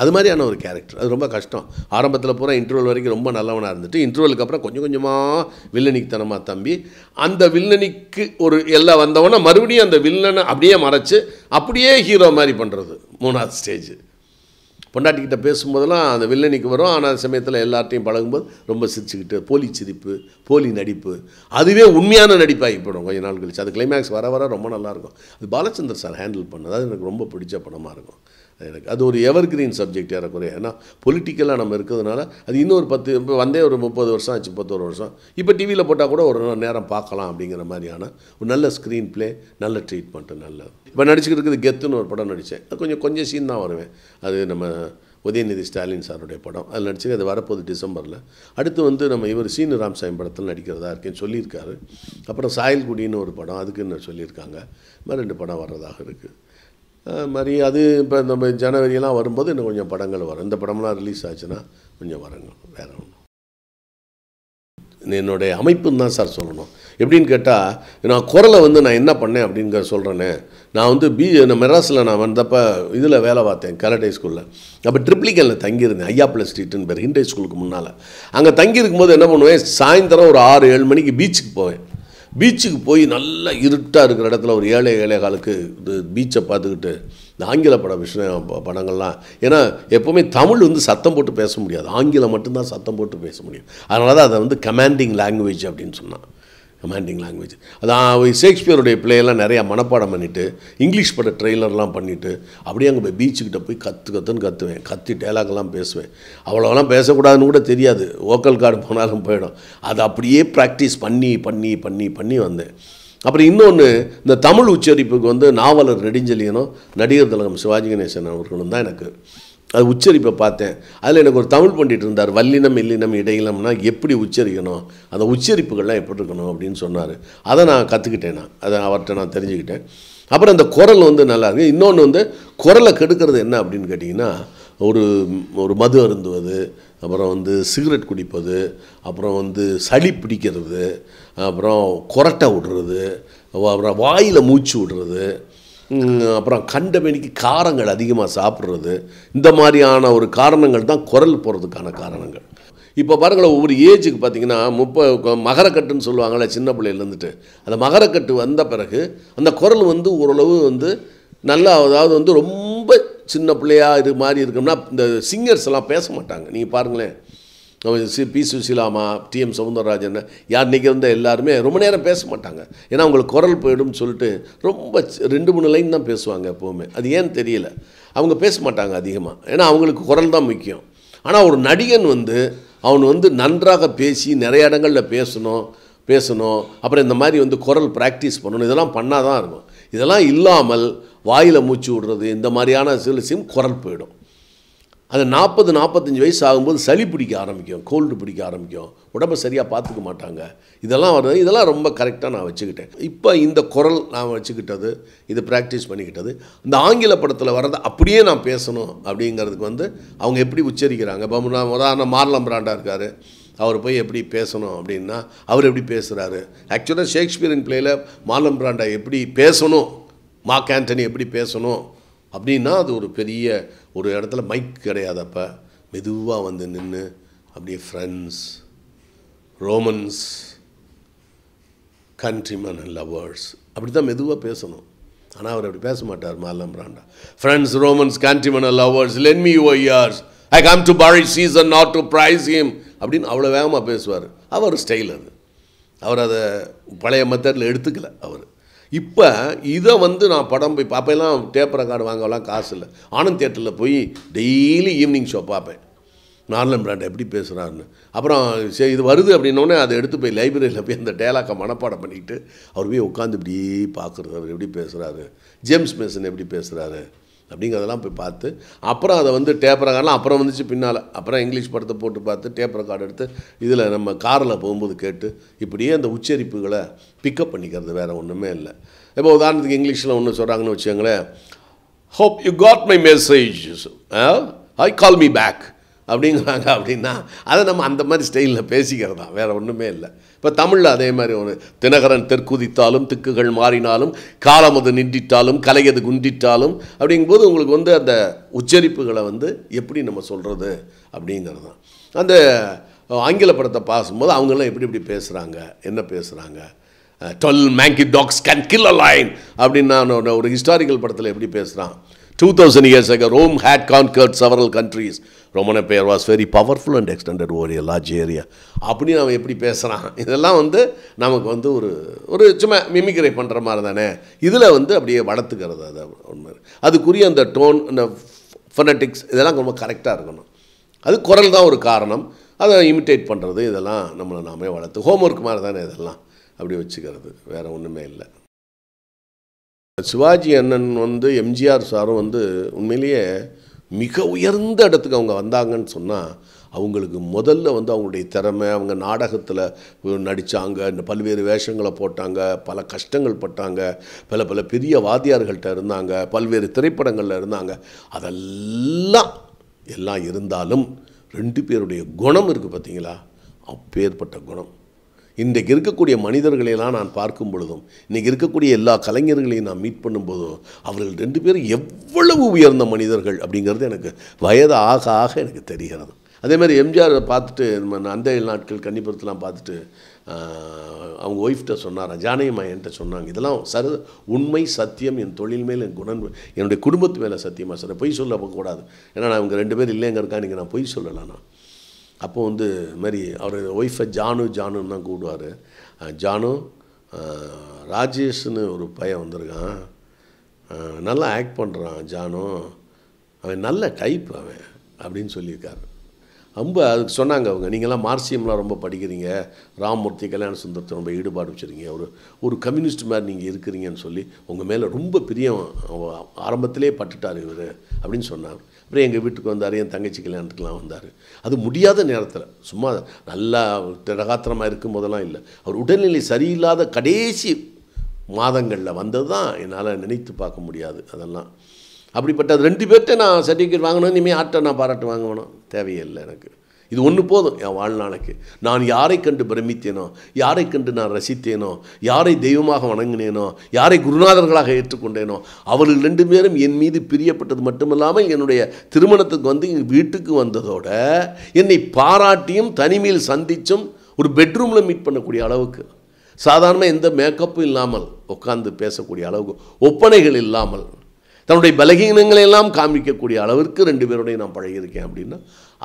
அது மாதிரியான ஒரு கேரக்டர். அது ரொம்ப கஷ்டம். ஆரம்பத்தில் பூரா இன்டர்வல் வரைக்கும் ரொம்ப நல்லவனாக இருந்துட்டு இன்டர்வலுக்கு அப்புறம் கொஞ்சம் கொஞ்சமாக வில்லனிக்குத்தனமாக தம்பி அந்த வில்லனிக்கு ஒரு எல்லாம் வந்தவொன்னே மறுபடியும் அந்த வில்லனை அப்படியே மறைச்சு அப்படியே ஹீரோ மாதிரி பண்ணுறது 3வது ஸ்டேஜ். பொண்டாட்டிக்கிட்ட பேசும்போதெல்லாம் அந்த வில்லனிக்கு வரும். ஆனால் சமயத்தில் எல்லார்ட்டையும் பழகும்போது ரொம்ப சிரிச்சுக்கிட்டு போலி சிரிப்பு, போலி நடிப்பு, அதுவே உண்மையான நடிப்பாகி போடும் கொஞ்ச நாள் கழிச்சு. அது கிளைமேக்ஸ் வர ரொம்ப நல்லாயிருக்கும். அது பாலச்சந்தர் சார் ஹேண்டில் பண்ணது. அது எனக்கு ரொம்ப பிடிச்ச படமாக இருக்கும். எனக்கு அது ஒரு எவர்கிரீன் சப்ஜெக்ட் ஏறக்குறைய. ஏன்னா பொலிட்டிக்கலாக நம்ம இருக்கிறதுனால அது இன்னொரு 10 இப்போ வந்தே ஒரு 30 வருஷம் ஆச்சு, 31 வருஷம். இப்போ டிவியில் போட்டால் கூட ஒரு நேரம் பார்க்கலாம் அப்படிங்கிற மாதிரியான ஒரு நல்ல ஸ்க்ரீன் ப்ளே, நல்ல ட்ரீட்மெண்ட்டு, நல்ல. இப்போ நடிச்சுக்கிட்டு இருக்குது கெத்துன்னு ஒரு படம் நடித்தேன். கொஞ்சம் சீன் தான் வருவேன். அது நம்ம உதயநிதி ஸ்டாலின் சாருடைய படம். அதில் நடிச்சு அது வரப்போகுது டிசம்பரில். அடுத்து வந்து நம்ம இவர் சீனு ராமசாமி படத்தில் நடிக்கிறதா இருக்கேன்னு சொல்லியிருக்காரு. அப்புறம் சாயல்குடின்னு ஒரு படம், அதுக்குன்னு சொல்லியிருக்காங்க. இது மாதிரி 2 படம் வர்றதாக இருக்குது. மாதிரி அது இப்போ நம்ம ஜனவரியெல்லாம் வரும்போது இன்னும் கொஞ்சம் படங்கள் வரும். இந்த படம்லாம் ரிலீஸ் ஆச்சுன்னா கொஞ்சம் வருங்க. வேறு ஒன்றும் என்னுடைய அமைப்புன்னு தான் சார் சொல்லணும். எப்படின்னு கேட்டால், நான் குரலை வந்து நான் என்ன பண்ணேன் அப்படிங்கிற சொல்கிறேன்னே. நான் வந்து மெட்ராஸில் நான் வந்தப்போ இதில் வேலை பார்த்தேன், கலடை ஸ்கூலில். அப்போ ட்ரிப்ளிகனில் தங்கியிருந்தேன், ஐயாப்பிள்ளை ஸ்ட்ரீட்டுன்னு பேர், ஹிண்டே ஸ்கூலுக்கு முன்னால். அங்கே தங்கியிருக்கும்போது என்ன பண்ணுவேன், சாயந்தரம் ஒரு 6-7 மணிக்கு பீச்சுக்கு போவேன். பீச்சுக்கு போய் நல்லா இருட்டாக இருக்கிற இடத்துல ஒரு 7-7:15 இது பீச்சை பார்த்துக்கிட்டு இந்த ஆங்கில படங்கள்லாம், ஏன்னா எப்போவுமே தமிழ் வந்து சத்தம் போட்டு பேச முடியாது, ஆங்கிலம் மட்டும்தான் சத்தம் போட்டு பேச முடியும். அதனால தான் அதை வந்து கமாண்டிங் லாங்குவேஜ் அப்படின்னு சொன்னான். கமாண்டிங் லாங்குவேஜ் அதான் ஷேக்ஸ்பியருடைய பிளேயெல்லாம் நிறையா மனப்பாடம் பண்ணிவிட்டு இங்கிலீஷ் பட ட்ரெய்லர்லாம் பண்ணிவிட்டு அப்படியே அங்கே போய் பீச்சுக்கிட்ட போய் கற்றுன்னு கற்றுவேன், கத்தி டேலாக்லாம் பேசுவேன். அவ்வளோலாம் பேசக்கூடாதுன்னு கூட தெரியாது, வோக்கல் கார்டு போனாலும் போயிடும். அதை அப்படியே ப்ராக்டிஸ் பண்ணி வந்தேன். அப்புறம் இன்னொன்று, இந்த தமிழ் உச்சரிப்புக்கு வந்து நாவலர் நெடுஞ்செழியனும் நடிகர் திலகம் சிவாஜி கணேசன் அவர்களும் தான் எனக்கு அது உச்சரிப்பை பார்த்தேன். அதில் எனக்கு ஒரு தமிழ் பண்டிட் இருந்தார், வல்லினம் இல்லினம் இடையினம்னா எப்படி உச்சரிக்கணும், அந்த உச்சரிப்புகள்லாம் எப்படி இருக்கணும் அப்படின்னு சொன்னார். அதை நான் கற்றுக்கிட்டேன், அதை அவர்கிட்ட நான் தெரிஞ்சுக்கிட்டேன். அப்புறம் அந்த குரல் வந்து நல்லாயிருக்கு. இன்னொன்று வந்து குரலை கெடுக்கிறது என்ன அப்படின்னு கேட்டிங்கன்னா, ஒரு மது அருந்துவது, அப்புறம் வந்து சிகரெட் குடிப்பது, அப்புறம் வந்து சளி பிடிக்கிறது, அப்புறம் கொரட்டை விடுறது, அப்புறம் வாயில் மூச்சு விடுறது, அப்புறம் கண்டமேனிக்கு காரங்கள் அதிகமாக சாப்பிட்றது, இந்த மாதிரியான ஒரு காரணங்கள் தான் குரல் போகிறதுக்கான காரணங்கள். இப்போ பாருங்களேன், ஒவ்வொரு ஏஜுக்கு பார்த்திங்கன்னா மகரக்கட்டுன்னு சொல்லுவாங்கள்ல சின்ன பிள்ளையிலேருந்துட்டு, அந்த மகரக்கட்டு வந்த பிறகு அந்த குரல் வந்து ஓரளவு வந்து நல்லா, அதாவது வந்து ரொம்ப சின்ன பிள்ளையாக மாதிரி இருக்கோம்னா இந்த சிங்கர்ஸ் எல்லாம் பேச மாட்டாங்க. நீங்கள் பாருங்களேன், பி சுசீலாமா, டிஎம் சௌந்தரராஜன், யார் இன்றைக்கி வந்து எல்லாருமே ரொம்ப நேரம் பேச மாட்டாங்க. ஏன்னா அவங்களுக்கு குரல் போயிடும்னு சொல்லிட்டு ரொம்ப 2-3 லைன் தான் பேசுவாங்க எப்போவுமே. அது ஏன்னு தெரியல, அவங்க பேச மாட்டாங்க அதிகமாக, ஏன்னா அவங்களுக்கு குரல் தான் முக்கியம். ஆனால் ஒரு நடிகன் வந்து அவன் வந்து நன்றாக பேசி நிறைய இடங்களில் பேசணும், அப்புறம் இந்த மாதிரி வந்து குரல் ப்ராக்டிஸ் பண்ணணும், இதெல்லாம் பண்ணால் தான் இருக்கும். இதெல்லாம் இல்லாமல் வாயில் மூச்சு விடுறது, இந்த மாதிரியான சில குரல் போயிடும். அது 40-45 வயசு ஆகும்போது சளி பிடிக்க ஆரம்பிக்கும், கோல்டு பிடிக்க ஆரம்பிக்கும், உடம்பை சரியாக பார்த்துக்க மாட்டாங்க. இதெல்லாம் வருது. இதெல்லாம் ரொம்ப கரெக்டாக நான் வச்சுக்கிட்டேன். இப்போ இந்த குரல் நான் வச்சுக்கிட்டது, இது ப்ராக்டிஸ் பண்ணிக்கிட்டது, இந்த ஆங்கில படத்தில் வர்றது அப்படியே நான் பேசணும் அப்படிங்கிறதுக்கு வந்து அவங்க எப்படி உச்சரிக்கிறாங்க. இப்போ உதாரணம் மார்லம் பிராண்டா இருக்கார், அவர் போய் எப்படி பேசணும் அப்படின்னா அவர் எப்படி பேசுகிறாரு. ஆக்சுவலாக ஷேக்ஸ்பியரின் பிளேயில் மார்லம் பிராண்டா எப்படி பேசணும், மார்க் ஆண்டனி எப்படி பேசணும் அப்படின்னா, அது ஒரு பெரிய ஒரு இடத்துல மைக் கிடையாதப்ப மெதுவாக வந்து நின்று அப்படியே friends, Romans, countrymen and lovers, அப்படி தான் மெதுவாக பேசணும். ஆனால் அவர் அப்படி பேச மாட்டார் Marlon Brando. Friends, Romans, countrymen and lovers, lend me your ears, I come to bury Caesar not to prize him அப்படின்னு அவ்வளோ வேகமாக பேசுவார். அவர் ஸ்டைல் அது. அவர் அதை பழைய மெத்தடில் எடுத்துக்கல அவர். இப்போ இதை நான் படம் போய் பார்ப்பேலாம். டேப் ரெக்கார்டு வாங்கலாம் காசு இல்லை. ஆனந்த் தியேட்டரில் போய் டெய்லி ஈவினிங் ஷோ பார்ப்பேன், மார்லன் பிராண்டோ எப்படி பேசுகிறாருன்னு. அப்புறம் சரி இது வருது அப்படின்னோடனே அதை எடுத்து போய் லைப்ரரியில் போய் அந்த டேலாக்கை மனப்பாடம் பண்ணிக்கிட்டு அவர் போய் உட்காந்து இப்படியே பார்க்குறது, அவர் எப்படி பேசுகிறாரு, ஜேம்ஸ் மேசன் எப்படி பேசுகிறாரு அப்படிங்கிறதெல்லாம் போய் பார்த்து, அப்புறம் அதை டேப் ரெக்கார்டெலாம் அப்புறம் வந்துச்சு பின்னால். அப்புறம் இங்கிலீஷ் படத்தை போட்டு பார்த்து டேப் ரெக்கார்டு எடுத்து இதில் நம்ம காரில் போகும்போது கேட்டு இப்படியே அந்த உச்சரிப்புகளை பிக்கப் பண்ணிக்கிறது, வேறு ஒன்றுமே இல்லை. இப்போ உதாரணத்துக்கு இங்கிலீஷில் ஒன்று சொல்கிறாங்கன்னு வச்சுக்கோங்களேன், hope you got my message, I call me back அப்படிங்கிறாங்க. அப்படின்னா அதை நம்ம அந்த மாதிரி ஸ்டைலில் பேசிக்கிறது தான், வேறு ஒன்றுமே இல்லை. இப்போ தமிழில் அதே மாதிரி ஒரு தினகரன் தெற்குதித்தாலும் திக்குகள் மாறினாலும் காலம் அது நின்றிட்டாலும் கலையது குண்டிட்டாலும் அப்படிங்கும்போது உங்களுக்கு அந்த உச்சரிப்புகளை எப்படி நம்ம சொல்கிறது அப்படிங்கிறது தான். அந்த ஆங்கில படத்தை பார்க்கும்போது அவங்கெல்லாம் எப்படி எப்படி பேசுகிறாங்க, என்ன பேசுகிறாங்க, 12 manky dogs can kill a lion அப்படின்னு நான் ஒரு ஹிஸ்டாரிக்கல் படத்தில் எப்படி பேசுகிறான். 2000 years ago, Rome had conquered several countries. Roman Empire was very powerful and extended over a large area. அப்படி அவன் எப்படி பேசுகிறான், இதெல்லாம் நமக்கு ஒரு சும்மா மிமிக்ரை பண்ணுற மாதிரி தானே. இதில் அப்படியே வளர்த்துக்கிறது, அதை உண்மை. அதுக்குரிய அந்த டோன், அந்த ஃபொனட்டிக்ஸ் இதெல்லாம் ரொம்ப கரெக்டாக இருக்கணும். அது குரல் தான் ஒரு காரணம். அதை இமிட்டேட் பண்ணுறது இதெல்லாம் நம்மளை நாமே வளர்த்து ஹோம்ஒர்க் மாதிரி தானே இதெல்லாம் அப்படி வச்சுக்கிறது, வேறு ஒன்றுமே இல்லை. சிவாஜி அண்ணன் எம்ஜிஆர் சாரும் உண்மையிலேயே மிக உயர்ந்த இடத்துக்கு அவங்க வந்தாங்கன்னு சொன்னால் அவங்களுக்கு முதல்ல அவங்களுடைய திறமை, அவங்க நாடகத்தில் நடித்தாங்க, இந்த பல்வேறு வேஷங்களை போட்டாங்க, பல கஷ்டங்கள் பட்டாங்க, பல பல பெரிய வாத்தியார்கள்ட்ட இருந்தாங்க, பல்வேறு திரைப்படங்களில் இருந்தாங்க. எல்லாம் இருந்தாலும் 2 பேருடைய குணம் இருக்குது பார்த்தீங்களா, அப்பேற்பட்ட குணம். இன்றைக்கு இருக்கக்கூடிய மனிதர்களையெல்லாம் நான் பார்க்கும் பொழுதும், இன்றைக்கி இருக்கக்கூடிய எல்லா கலைஞர்களையும் நான் மீட் பண்ணும்போதும் அவர்கள் 2 பேரும் எவ்வளவு உயர்ந்த மனிதர்கள் அப்படிங்கிறது எனக்கு வயது ஆக ஆக எனக்கு தெரிகிறது. அதே மாதிரி எம்ஜிஆரை பார்த்துட்டு அந்த நாட்கள் கன்னிபுரத்தெலாம் பார்த்துட்டு அவங்க ஒய்ஃப்கிட்ட சொன்னாராம், ஜானகியம்மா என்கிட்ட சொன்னாங்க, இதெல்லாம் உண்மை சத்தியம், என் தொழில் மேல் என் குணம், என்னுடைய குடும்பத்து மேலே சத்தியமாக சார், பொய் சொல்லக்கூடாது. ஏன்னா நான் அவங்க 2 பேர் இல்லைங்க இருக்கா, நீங்கள் நான் பொய் சொல்லலாம். நான் அப்போ மாதிரி அவர் ஒய்ஃபை ஜானுன்னு தான் கூப்பிடுவார். ஜானு, ராஜேஷ்னு ஒரு பையன் வந்திருக்கான், நல்லா ஆக்ட் பண்ணுறான் ஜானு, அவன் நல்ல டைப் அவன் அப்படின்னு சொல்லியிருக்காரு. ரொம்ப அதுக்கு சொன்னாங்க அவங்க, நீங்கள்லாம் மார்சியம்லாம் ரொம்ப படிக்கிறீங்க, ராமமூர்த்தி, கல்யாண சுந்தரத்தை ரொம்ப ஈடுபாடு வச்சுருக்கீங்க, ஒரு கம்யூனிஸ்ட் மாதிரி நீங்கள் இருக்கிறீங்கன்னு சொல்லி உங்கள் மேலே ரொம்ப பிரியம் ஆரம்பத்திலே பட்டுட்டார் இவர் அப்படின்னு சொன்னார். அப்புறம் எங்கள் வீட்டுக்கு வந்தார், என் தங்கச்சி கல்யாணத்துக்குலாம் வந்தார். அது முடியாத நேரத்தில், சும்மா நல்லா திடகாத்திரமாக இருக்கும் போதெல்லாம் இல்லை, அவர் உடல்நிலை சரியில்லாத கடைசி மாதங்களில் வந்தது தான் என்னால் நினைத்து பார்க்க முடியாது. அதெல்லாம் அப்படிப்பட்ட 2 பேர்கிட்ட நான் சர்டிஃபிகேட் வாங்கணும், இனிமேல் ஆட்டை நான் பாராட்டு வாங்கணும் தேவையில்லை எனக்கு. இது ஒன்று போதும் என் வாழ்நாளைக்கு. நான் யாரை கண்டு பிரமித்தேனோ, யாரை கண்டு நான் ரசித்தேனோ, யாரை தெய்வமாக வணங்கினேனோ, யாரை குருநாதர்களாக ஏற்றுக்கொண்டேனோ, அவர்கள் 2 பேரும் என் மீது பிரியப்பட்டது மட்டுமில்லாமல் என்னுடைய திருமணத்துக்கு எங்கள் வீட்டுக்கு வந்ததோட என்னை பாராட்டியும் தனிமையில் சந்தித்தும் ஒரு பெட்ரூமில் மீட் பண்ணக்கூடிய அளவுக்கு, சாதாரணமாக எந்த மேக்கப்பும் இல்லாமல் உட்கார்ந்து பேசக்கூடிய அளவுக்கு, ஒப்பனைகள் இல்லாமல் தன்னுடைய பலகீனங்களை எல்லாம் காமிக்கக்கூடிய அளவிற்கு 2 பேரோடையும் நான் பழகியிருக்கேன். அப்படின்னா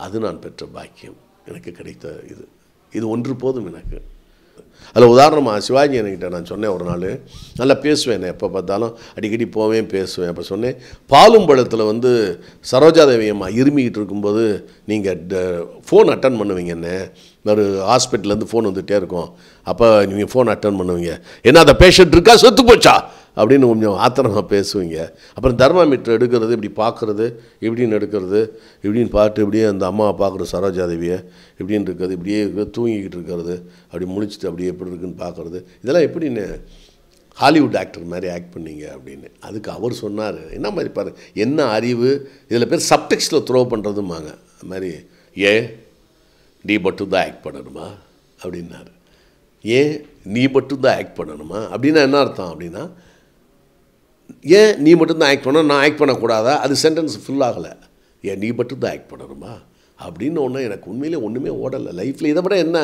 அது நான் பெற்ற பாக்கியம், எனக்கு கிடைத்த இது ஒன்று போதும் எனக்கு. அதில் உதாரணமாக சிவாஜி என்கிட்ட நான் சொன்னேன், ஒரு நாள் நல்லா பேசுவேன், எப்போ பார்த்தாலும் அடிக்கடி போவேன் பேசுவேன். அப்போ சொன்னேன், பாலும் பழத்தில் சரோஜாதேவி அம்மா இருமிக்கிட்டு இருக்கும்போது நீங்கள் ஃபோன் அட்டன் பண்ணுவீங்கன்னு, ஒரு ஹாஸ்பிட்டல்லேருந்து ஃபோன் வந்துகிட்டே இருக்கும், அப்போ நீங்கள் ஃபோன் அட்டன் பண்ணுவீங்க, என்ன அந்த பேஷண்ட் இருக்கா செத்து போச்சா அப்படின்னு கொஞ்சம் ஆத்திரமாக பேசுவீங்க. அப்புறம் தெர்மாமீட்டர் எடுக்கிறது, இப்படி பார்க்குறது, இப்படின்னு எடுக்கிறது, இப்படின்னு பார்த்து இப்படியே அந்த அம்மாவை பார்க்குறது, சரோஜாதேவியை இப்படின்னு இருக்கிறது, இப்படியே தூங்கிக்கிட்டு இருக்கிறது, அப்படி முழிச்சிட்டு அப்படியே எப்படி இருக்குன்னு பார்க்குறது, இதெல்லாம் எப்படின்னு ஹாலிவுட் ஆக்டர் மாதிரி ஆக்ட் பண்ணீங்க அப்படின்னு. அதுக்கு அவர் சொன்னார், என்ன மாதிரி பாரு, என்ன அறிவு, இதில் பேர் சப்டெக்ஸ்டில் த்ரோ பண்ணுறதுமாங்க, அது மாதிரி நீ மட்டும்தான் ஆக்ட் பண்ணணுமா அப்படின்னாரு. ஏன் நீ மட்டும்தான் ஆக்ட் பண்ணணுமா அப்படின்னா என்ன அர்த்தம் அப்படின்னா, ஏன் நீ மட்டும்தான் ஆக்ட் பண்ணணும், நான் ஆக்ட் பண்ணக்கூடாதா, அது சென்டென்ஸ் ஃபுல் ஆகலை. ஏன் நீ மட்டும்தான் ஆக்ட் பண்ணணுமா அப்படின்னு ஒன்று எனக்கு உண்மையிலே ஒன்றுமே ஓடலை லைஃப்பில். இதை விட என்ன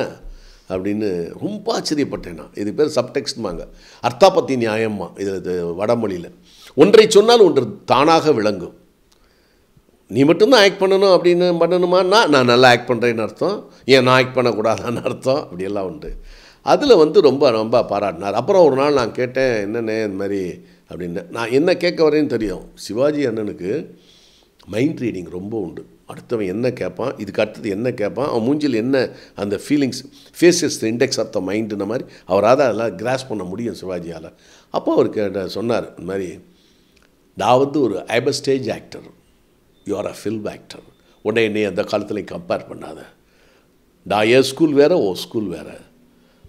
அப்படின்னு ரொம்ப ஆச்சரியப்பட்டேன் நான். இது பேர் சப்டெக்ஸ்ட்மாங்க, அர்த்தாபத்தி நியாயம்மா. இது வடமொழியில் ஒன்றை சொன்னால் ஒன்று தானாக விளங்கும். நீ மட்டும்தான் ஆக்ட் பண்ணணும் அப்படின்னு பண்ணணுமான்னா நான் நல்லா ஆக்ட் பண்ணுறேன்னு அர்த்தம், ஏன் நான் ஆக்ட் பண்ணக்கூடாதான்னு அர்த்தம், அப்படியெல்லாம் உண்டு. அதில் வந்து ரொம்ப ரொம்ப பாராட்டினார். அப்புறம் ஒரு நாள் நான் கேட்டேன், என்னென்ன இந்த மாதிரி அப்படின்னு. நான் என்ன கேட்க வரேன்னு தெரியும், சிவாஜி அண்ணனுக்கு மைண்ட் ரீடிங் ரொம்ப உண்டு. அடுத்தவன் என்ன கேட்பான், இதுக்கு அடுத்தது என்ன கேட்பான், அவன் மூஞ்சில் என்ன அந்த feelings, faces index of the மைண்டுன மாதிரி அவரால் அதெல்லாம் கிராஸ் பண்ண முடியும் சிவாஜியால். அப்போ அவர் சொன்னார், இந்த மாதிரி நான் வந்து ஒரு I'm stage actor, you are a film actor, உடனே என்னை அந்த காலத்துலையும் கம்பேர் பண்ணாத. நான் என் ஸ்கூல் வேறு, ஓ ஸ்கூல் வேறு.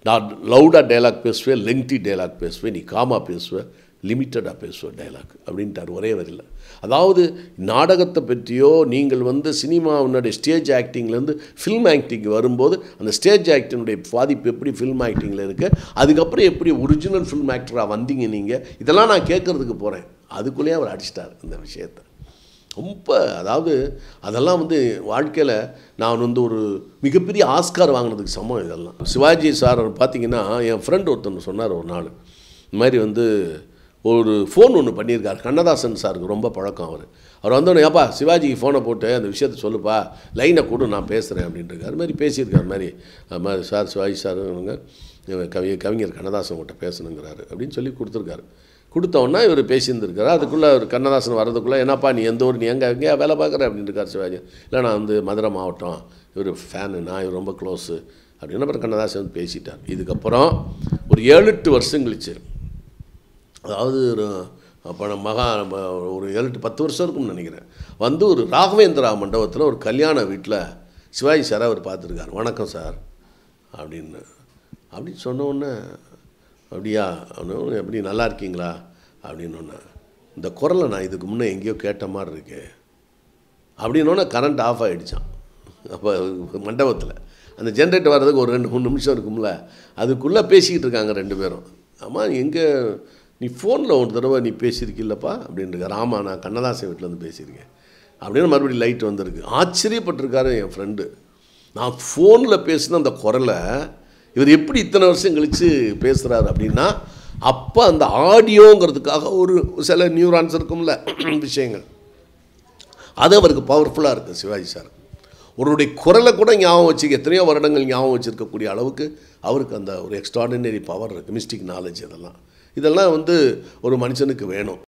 நான் லவுடாக டைலாக் பேசுவேன், லெங்க்தி டைலாக் பேசுவேன், நீ காமா பேசுவேன், லிமிட்டடாக பேசுவேன் டைலாக் அப்படின்ட்டார் ஒரே வரையில். அதாவது நாடகத்தை பற்றியோ நீங்கள் வந்து சினிமாவினுடைய ஸ்டேஜ் ஆக்டிங்லேருந்து ஃபில்ம் ஆக்டிங் வரும்போது அந்த ஸ்டேஜ் ஆக்டினுடைய பாதிப்பு எப்படி ஃபில்ம் ஆக்டிங்கில் இருக்குது, அதுக்கப்புறம் எப்படி ஒரிஜினல் ஃபில்ம் ஆக்டராக வந்தீங்க நீங்கள், இதெல்லாம் நான் கேட்குறதுக்கு போகிறேன். அதுக்குள்ளேயே அவர் அடிச்சிட்டார் இந்த விஷயத்தை. ரொம்ப அதாவது அதெல்லாம் வந்து வாழ்க்கையில் நான் வந்து ஒரு மிகப்பெரிய ஆஸ்கார் வாங்கினதுக்கு சமம் இதெல்லாம். சிவாஜி சார் பார்த்திங்கன்னா, என் ஃப்ரெண்ட் ஒருத்தர் சொன்னார் ஒரு நாள், இந்த மாதிரி வந்து ஒரு ஃபோன் ஒன்று பண்ணியிருக்கார். கண்ணதாசன் சாருக்கு ரொம்ப பழக்கம் அவர் வந்தோடனே, ஏப்பா சிவாஜிக்கு ஃபோனை போட்டு அந்த விஷயத்த சொல்லுப்பா, லைனை கூட நான் பேசுகிறேன் அப்படின்ட்டுருக்காரு. அது மாதிரி பேசியிருக்காரு. அது மாதிரி சார் சிவாஜி சாருங்க கவிஞர் கண்ணதாசன் கிட்ட பேசணுங்கிறாரு அப்படின்னு சொல்லி கொடுத்துருக்காரு. கொடுத்தோன்னா இவர் பேசியிருந்துருக்காரு. அதுக்குள்ளே அவர் கண்ணதாசன் வர்றதுக்குள்ளே, என்னப்பா நீ எந்த ஊர், நீ எங்கேயா வேலை பார்க்குற அப்படின்னு இருக்கார் சிவாஜி. இல்லை நான் வந்து மதுரை மாவட்டம், இவர் ஃபேனு, நான் இவர் ரொம்ப க்ளோஸு அப்படின்னு அப்புறம் கண்ணதாசன் வந்து பேசிட்டார். இதுக்கப்புறம் ஒரு 7-8 வருஷம் கழிச்சு, அதாவது அப்போ ஒரு 7-10 வருஷம் இருக்கும்னு நினைக்கிறேன், வந்து ஒரு ராகவேந்திரா மண்டபத்தில் ஒரு கல்யாண வீட்டில் சிவாஜி சாரை அவர் பார்த்துருக்கார். வணக்கம் சார் அப்படின்னு சொன்னோடனே, அப்படியா எப்படி நல்லா இருக்கீங்களா அப்படின்னோடனே, இந்த குரலை நான் இதுக்கு முன்னே எங்கேயோ கேட்ட மாதிரி இருக்கு அப்படின்னோடனே கரண்ட் ஆஃப் ஆகிடுச்சான். அப்போ மண்டபத்தில் அந்த ஜென்ரேட்டர் வர்றதுக்கு ஒரு 2-3 நிமிஷம் இருக்கும்ல, அதுக்குள்ளே பேசிக்கிட்டு இருக்காங்க 2 பேரும். ஆமாம், எங்கே நீ ஃபோனில் ஒரு தடவை நீ பேசியிருக்கில்லப்பா அப்படின்ட்டுருக்காரு. ஆமாம், நான் கண்ணதாசன் வீட்டிலேருந்து பேசியிருக்கேன் அப்படின்னு மறுபடியும் லைட் வந்திருக்கு. ஆச்சரியப்பட்டிருக்காரு என் ஃப்ரெண்டு. நான் ஃபோனில் பேசின அந்த குரலை இவர் எப்படி இத்தனை வருஷம் கழித்து பேசுகிறாரு அப்படின்னா, அப்போ அந்த ஆடியோங்கிறதுக்காக ஒரு சில நியூரான்ஸ் இருக்கும்ல விஷயங்கள், அது அவருக்கு பவர்ஃபுல்லாக இருக்குது சிவாஜி சார். அவருடைய குரலை கூட ஞாபகம் வச்சுக்க, எத்தனையோ வருடங்கள் ஞாபகம் வச்சுருக்கக்கூடிய அளவுக்கு அவருக்கு அந்த ஒரு எக்ஸ்ட்ராடினரி பவர் இருக்குது, மிஸ்டிக் நாலேஜ். இதெல்லாம் வந்து ஒரு மனுஷனுக்கு வேணும்.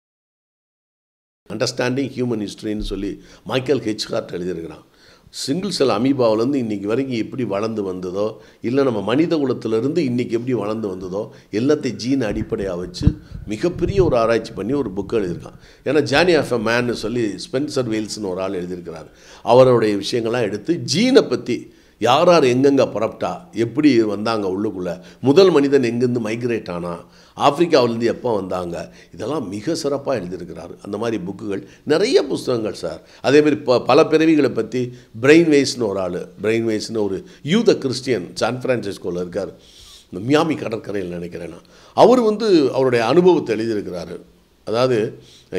அண்டர்ஸ்டாண்டிங் ஹியூமன் ஹிஸ்ட்ரின்னு சொல்லி மைக்கேல் ஹெச்ஹார்ட் எழுதியிருக்கிறான். சிங்கிள் செல் அமீபாவிலேருந்து இன்றைக்கி வரைக்கும் எப்படி வளர்ந்து வந்ததோ, இல்லை நம்ம மனித குலத்திலேருந்து இன்றைக்கி எப்படி வளர்ந்து வந்ததோ எல்லாத்தையும் ஜீன் அடிப்படையாக வச்சு மிகப்பெரிய ஒரு ஆராய்ச்சி பண்ணி ஒரு புக் எழுதியிருக்கான். ஏன்னா ஜேர்னி ஆஃப் எ மேன்னு சொல்லி ஸ்பென்சர் வெயில்ஸ்னு ஒரு ஆள் எழுதியிருக்கிறார். அவருடைய விஷயங்கள்லாம் எடுத்து ஜீனை பற்றி யார் யார் எங்கெங்கே புறப்பட்டா, எப்படி வந்தாங்க உள்ளுக்குள்ளே, முதல் மனிதன் எங்கேருந்து மைக்ரேட் ஆனா, ஆப்பிரிக்காவிலேருந்து எப்போ வந்தாங்க, இதெல்லாம் மிக சிறப்பாக எழுதியிருக்கிறார். அந்த மாதிரி புக்குகள் நிறைய புஸ்தகங்கள் சார். அதேமாதிரி பல பிறவிகளை பற்றி பிரெயின் வேஸ்னு ஒரு ஆள், பிரெயின் வேஸ்னு ஒரு யூத கிறிஸ்டியன் சான் ஃப்ரான்சிஸ்கோவில் இருக்கார், இந்த மியாமி கடற்கரையில் நினைக்கிறேன்னா, அவர் வந்து அவருடைய அனுபவத்தை எழுதியிருக்கிறாரு. அதாவது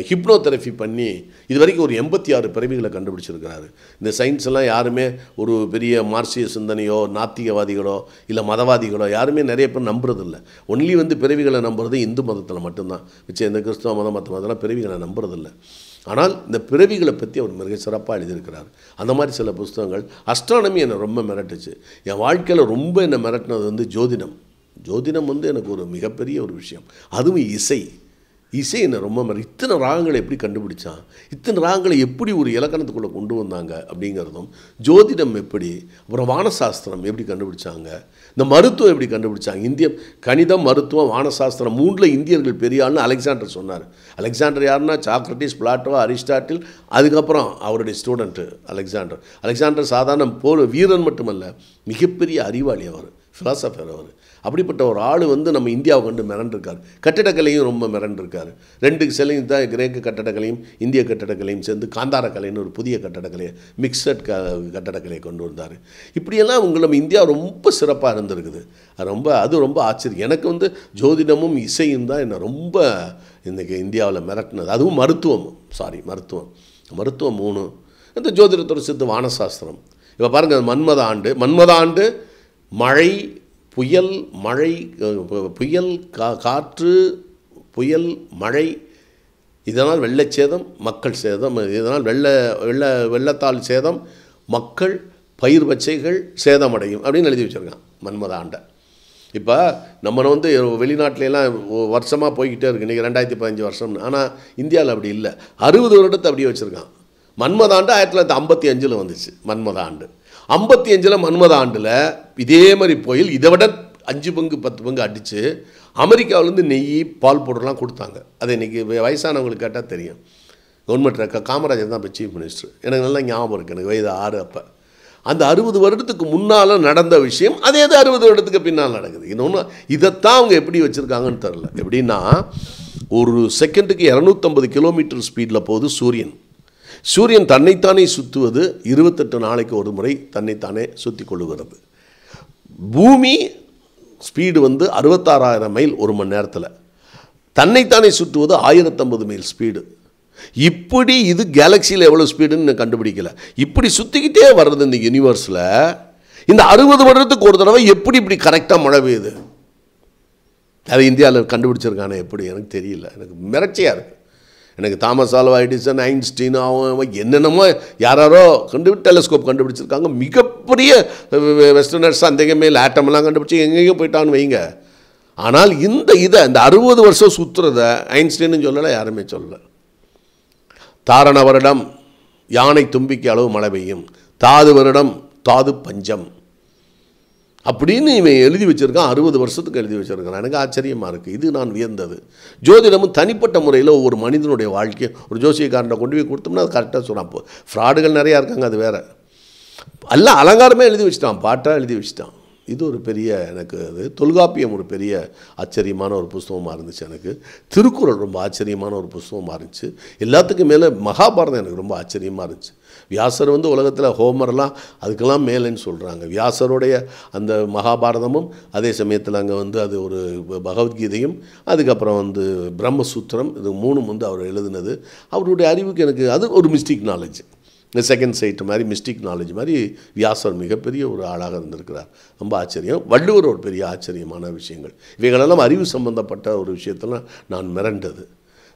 ஹிப்னோதெரபி பண்ணி இது வரைக்கும் ஒரு 86 பிறவிகளை கண்டுபிடிச்சிருக்கிறாரு. இந்த சயின்ஸ் எல்லாம் யாருமே ஒரு பெரிய மார்க்சிய சிந்தனையோ நாத்திகவாதிகளோ இல்லை மதவாதிகளோ யாருமே நிறைய பேர் நம்புறதில்லை. ஒன்லி வந்து பிறவிகளை நம்புறது இந்து மதத்தில் மட்டும்தான். மிச்சம் இந்த கிறிஸ்தவ மதம் மற்ற மதம்லாம் பிறவிகளை நம்புறதில்லை. ஆனால் இந்த பிறவிகளை பற்றி அவர் மிக சிறப்பாக எழுதியிருக்கிறார். அந்த மாதிரி சில புஸ்தகங்கள். அஸ்ட்ரானமி என்னை ரொம்ப மிரட்டுச்சு. என் வாழ்க்கையில் ரொம்ப என்னை மிரட்டினது வந்து ஜோதிடம். ஜோதிடம் வந்து எனக்கு ஒரு மிகப்பெரிய ஒரு விஷயம். அதுவும் இசை என்னை ரொம்ப இத்தனை ராகங்களை எப்படி கண்டுபிடிச்சான், இத்தனை ராகங்களை எப்படி ஒரு இலக்கணத்துக்குள்ளே கொண்டு வந்தாங்க அப்படிங்கிறதும், ஜோதிடம் எப்படி, அப்புறம் வானசாஸ்திரம் எப்படி கண்டுபிடிச்சாங்க, இந்த மருத்துவம் எப்படி கண்டுபிடிச்சாங்க. இந்திய கணிதம், மருத்துவம், வானசாஸ்திரம் 3ல் இந்தியர்கள் பெரிய ஆள்னு அலெக்சாண்டர் சொன்னார். அலெக்சாண்டர் யாருன்னா சாக்ரட்டிஸ், பிளாட்டோ, அரிஸ்டாட்டில், அதுக்கப்புறம் அவருடைய ஸ்டூடெண்ட்டு அலெக்சாண்டர் சாதாரண போர் வீரன் மட்டுமல்ல, மிகப்பெரிய அறிவாளி அவர், ஃபிலாசபர் அவர். அப்படிப்பட்ட ஒரு ஆள் வந்து நம்ம இந்தியாவை கண்டு மிரண்டிருக்கார். கட்டிடக்கலையும் ரொம்ப மிரண்டிருக்கார். 2 சிலையும் தான் கிரேக்க கட்டடக்கலையும் இந்திய கட்டடக்கலையும் சேர்ந்து காந்தாரக்கலைன்னு ஒரு புதிய கட்டடக்கலையை மிக்சட் கட்டடக்கலையை கொண்டு வந்தார். இப்படியெல்லாம் நம்ம இந்தியா ரொம்ப சிறப்பாக இருந்திருக்குது. அது ரொம்ப ஆச்சரியம். எனக்கு வந்து ஜோதிடமும் இசையும் தான் என்னை ரொம்ப இன்றைக்கி இந்தியாவில் மிரட்டினது. அதுவும் மருத்துவம் 3 இந்த ஜோதிடத்தோடு சேர்த்து வானசாஸ்திரம் இப்போ பாருங்கள், மன்மத ஆண்டு மழை, புயல், காற்று, புயல், மழை, இதனால் வெள்ளச்சேதம், மக்கள் சேதம், இதனால் வெள்ளத்தால் சேதம், மக்கள் பயிர் பச்சைகள் சேதமடையும் அப்படின்னு எழுதி வச்சுருக்கான் மன்மத ஆண்டை. இப்போ நம்ம வந்து வெளிநாட்டிலலாம் வருஷமாக போய்கிட்டே இருக்குது, இன்றைக்கி 2015 வருஷம்னு. ஆனால் இந்தியாவில் அப்படி இல்லை, 60 வருடத்தை அப்படியே வச்சுருக்கான். மன்மத ஆண்டு 1955 வந்துச்சு. மன்மத ஆண்டு 55 மன்மத ஆண்டில் இதே மாதிரி புயல் இதை விட 5 பங்கு 10 பங்கு அடித்து அமெரிக்காவிலேருந்து நெய், பால் பவுடர்லாம் கொடுத்தாங்க. அதை இன்றைக்கி வயசானவங்களுக்கு கேட்டால் தெரியும். கவர்மெண்ட் காமராஜர் தான் இப்போ சீஃப் மினிஸ்டர். எனக்கு நல்லா ஞாபகம் இருக்குது, எனக்கு வயது 6 அப்போ. அந்த 60 வருடத்துக்கு முன்னால் நடந்த விஷயம் அதே 60 வருடத்துக்கு பின்னால் நடக்குது. இன்னொன்று, இதைத்தான் அவங்க எப்படி வச்சுருக்காங்கன்னு தெரில. எப்படின்னா, ஒரு செகண்டுக்கு 250 கிலோமீட்டர் ஸ்பீடில் போகுது சூரியன் தன்னைத்தானே சுற்றுவது 28 நாளைக்கு ஒரு முறை தன்னைத்தானே சுற்றி கொள்ளுகிறது. பூமி ஸ்பீடு வந்து 66,000 மைல் ஒரு மணி நேரத்தில், தன்னைத்தானே சுற்றுவது 1050 மைல் ஸ்பீடு. இப்படி இது கேலக்சியில் எவ்வளோ ஸ்பீடுன்னு கண்டுபிடிக்கல. இப்படி சுற்றிக்கிட்டே வர்றது இந்த யூனிவர்ஸில். இந்த 60 வருடத்துக்கு ஒரு தடவை எப்படி இப்படி கரெக்டாக மழை பெய்யுது? அது இந்தியாவில் கண்டுபிடிச்சிருக்கானே எப்படி எனக்கு தெரியல. எனக்கு மிரட்சியாக இருக்குது. எனக்கு தாமஸ் ஆல்வா எடிசன், ஐன்ஸ்டீன், அவன் என்னென்னமோ யாரோ டெலஸ்கோப் கண்டுபிடிச்சிருக்காங்க. மிகப்பெரிய வெஸ்டர்னர்ஸ் அந்தேகமே ஆட்டமெல்லாம் கண்டுபிடிச்சி எங்கேயும் போயிட்டான்னு வைங்க. ஆனால் இந்த 60 வருஷம் சுற்றுறத ஐன்ஸ்டீன்னு சொல்லலை, யாருமே சொல்லலை. தாரண வருடம் யானை தும்பிக்கை அளவு மழை பெய்யும், தாது வருடம் தாது பஞ்சம் அப்படின்னு இவன் எழுதி வச்சுருக்கான். 60 வருஷத்துக்கு எழுதி வச்சுருக்கான். எனக்கு ஆச்சரியமாக இருக்குது. இது நான் வியந்தது. ஜோதிடமும் தனிப்பட்ட முறையில் ஒவ்வொரு மனிதனுடைய வாழ்க்கையை ஒரு ஜோசியக்காரனை கொண்டு போய் கொடுத்தோம்னா அது கரெக்டாக சொன்னான். அப்போ ஃப்ராடுகள் நிறையா இருக்காங்க, அது வேறு. எல்லாம் அலங்காரமே எழுதி வச்சுட்டான், பாட்டாக எழுதி வச்சுட்டான். இது ஒரு பெரிய எனக்கு அது தொல்காப்பியம் ஒரு பெரிய ஆச்சரியமான ஒரு புஸ்தகமாக இருந்துச்சு. எனக்கு திருக்குறள் ரொம்ப ஆச்சரியமான ஒரு புஸ்தகமாக இருந்துச்சு. எல்லாத்துக்கும் மேலே மகாபாரதம் எனக்கு ரொம்ப ஆச்சரியமாக இருந்துச்சு. வியாசர் வந்து உலகத்தில் ஹோமர்லாம் அதுக்கெல்லாம் மேலேன்னு சொல்கிறாங்க. வியாசருடைய அந்த மகாபாரதமும் அதே சமயத்தில் அங்கே வந்து அது ஒரு பகவத்கீதையும் அதுக்கப்புறம் வந்து பிரம்மசூத்திரம், இது 3 வந்து அவர் எழுதுனது. அவருடைய அறிவுக்கு எனக்கு அது ஒரு மிஸ்டிக் நாலேஜ், இந்த செகண்ட் சைட் மாதிரி மிஸ்டிக் நாலேஜ் மாதிரி வியாசர் மிகப்பெரிய ஒரு ஆளாக இருந்திருக்கிறார். ரொம்ப ஆச்சரியம். வள்ளுவர் ஒரு பெரிய ஆச்சரியமான விஷயங்கள். இவைகளெல்லாம் அறிவு சம்பந்தப்பட்ட ஒரு விஷயத்தெல்லாம் நான் மிரண்டது.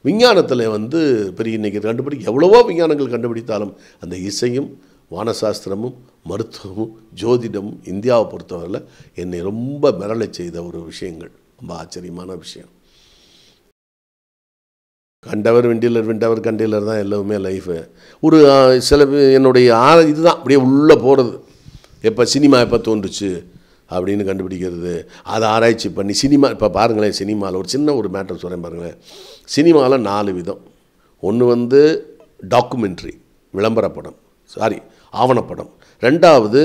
விஞ்ஞானத்தில் வந்து பெரிய இன்றைக்கி கண்டுபிடிக்க எவ்வளவோ விஞ்ஞானங்கள் கண்டுபிடித்தாலும் அந்த இசையும் வானசாஸ்திரமும் மருத்துவமும் ஜோதிடமும் இந்தியாவை பொறுத்தவரையில் என்னை ரொம்ப மிரளச் செய்த ஒரு விஷயங்கள். ரொம்ப ஆச்சரியமான விஷயம். கண்டவர் கண்டவர் தான் எல்லாமே லைஃபு. ஒரு சில என்னுடைய இதுதான் அப்படியே உள்ளே போகிறது. எப்போ சினிமா எப்போ தோன்றுச்சு அப்படின்னு கண்டுபிடிக்கிறது, அதை ஆராய்ச்சி பண்ணி சினிமா. இப்போ பாருங்களேன், சினிமாவில் ஒரு சின்ன ஒரு மேட்டர் சொல்கிறேன் பாருங்களேன். சினிமாவில் 4 விதம். ஒன்று வந்து டாக்குமெண்ட்ரி, விளம்பரப்படம், ஆவணப்படம். 2வது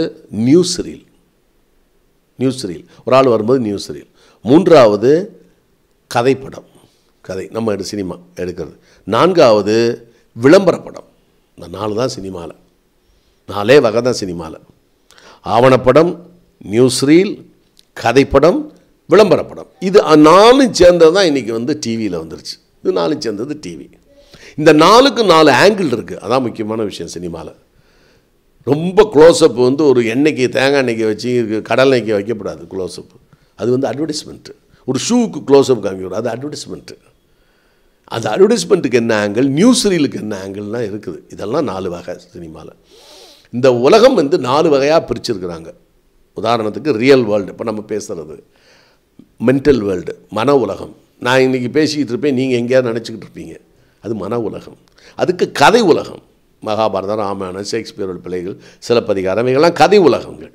நியூஸ் ரீல், ஒரு ஆள் வரும்போது நியூஸ் ரீல். 3வது கதைப்படம், நம்ம சினிமா எடுக்கிறது. 4வது விளம்பரப்படம். இந்த 4 தான் சினிமாவில், 4 வகை தான் சினிமாவில். ஆவணப்படம், நியூஸ் ரீல், கதைப்படம், விளம்பரப்படம். இது 4 சேர்ந்தது தான் இன்றைக்கி வந்து டிவியில் வந்துருச்சு. இது 4 சேர்ந்தது டிவி. இந்த 4க்கு 4 ஆங்கிள் இருக்குது. அதான் முக்கியமான விஷயம் சினிமாவில். ரொம்ப க்ளோஸ்அப் வந்து ஒரு எண்ணெய்க்கு தேங்காய் எண்ணெய்க்கு வச்சு கடல் எண்ணெய்க்கு வைக்கப்படாது க்ளோஸ்அப். அது வந்து அட்வர்டைஸ்மெண்ட்டு. ஒரு ஷூவுக்கு க்ளோஸ்அப் காமிக்கிறோம், அது அட்வர்டைஸ்மெண்ட்டு. அந்த அட்வர்டைஸ்மெண்ட்டுக்கு என்ன ஆங்கிள், நியூஸ் ரீலுக்கு என்ன ஆங்கிள்லாம் இருக்குது. இதெல்லாம் 4 வகை சினிமாவில். இந்த உலகம் வந்து 4 வகையாக பிரிச்சுருக்குறாங்க. உதாரணத்துக்கு ரியல் வேர்ல்டு, இப்போ நம்ம பேசுகிறது. மென்டல் வேர்ல்டு, மன உலகம். நான் இன்றைக்கி பேசிக்கிட்டு இருப்பேன், நீங்கள் எங்கேயாவது நினச்சிக்கிட்டு இருப்பீங்க, அது மன உலகம். அதுக்கு கதை உலகம், மகாபாரதம், ராமாயணம், ஷேக்ஸ்பியரோட பிள்ளைகள், சிலப்பதிகாரம், இவைகள்லாம் கதை உலகங்கள்.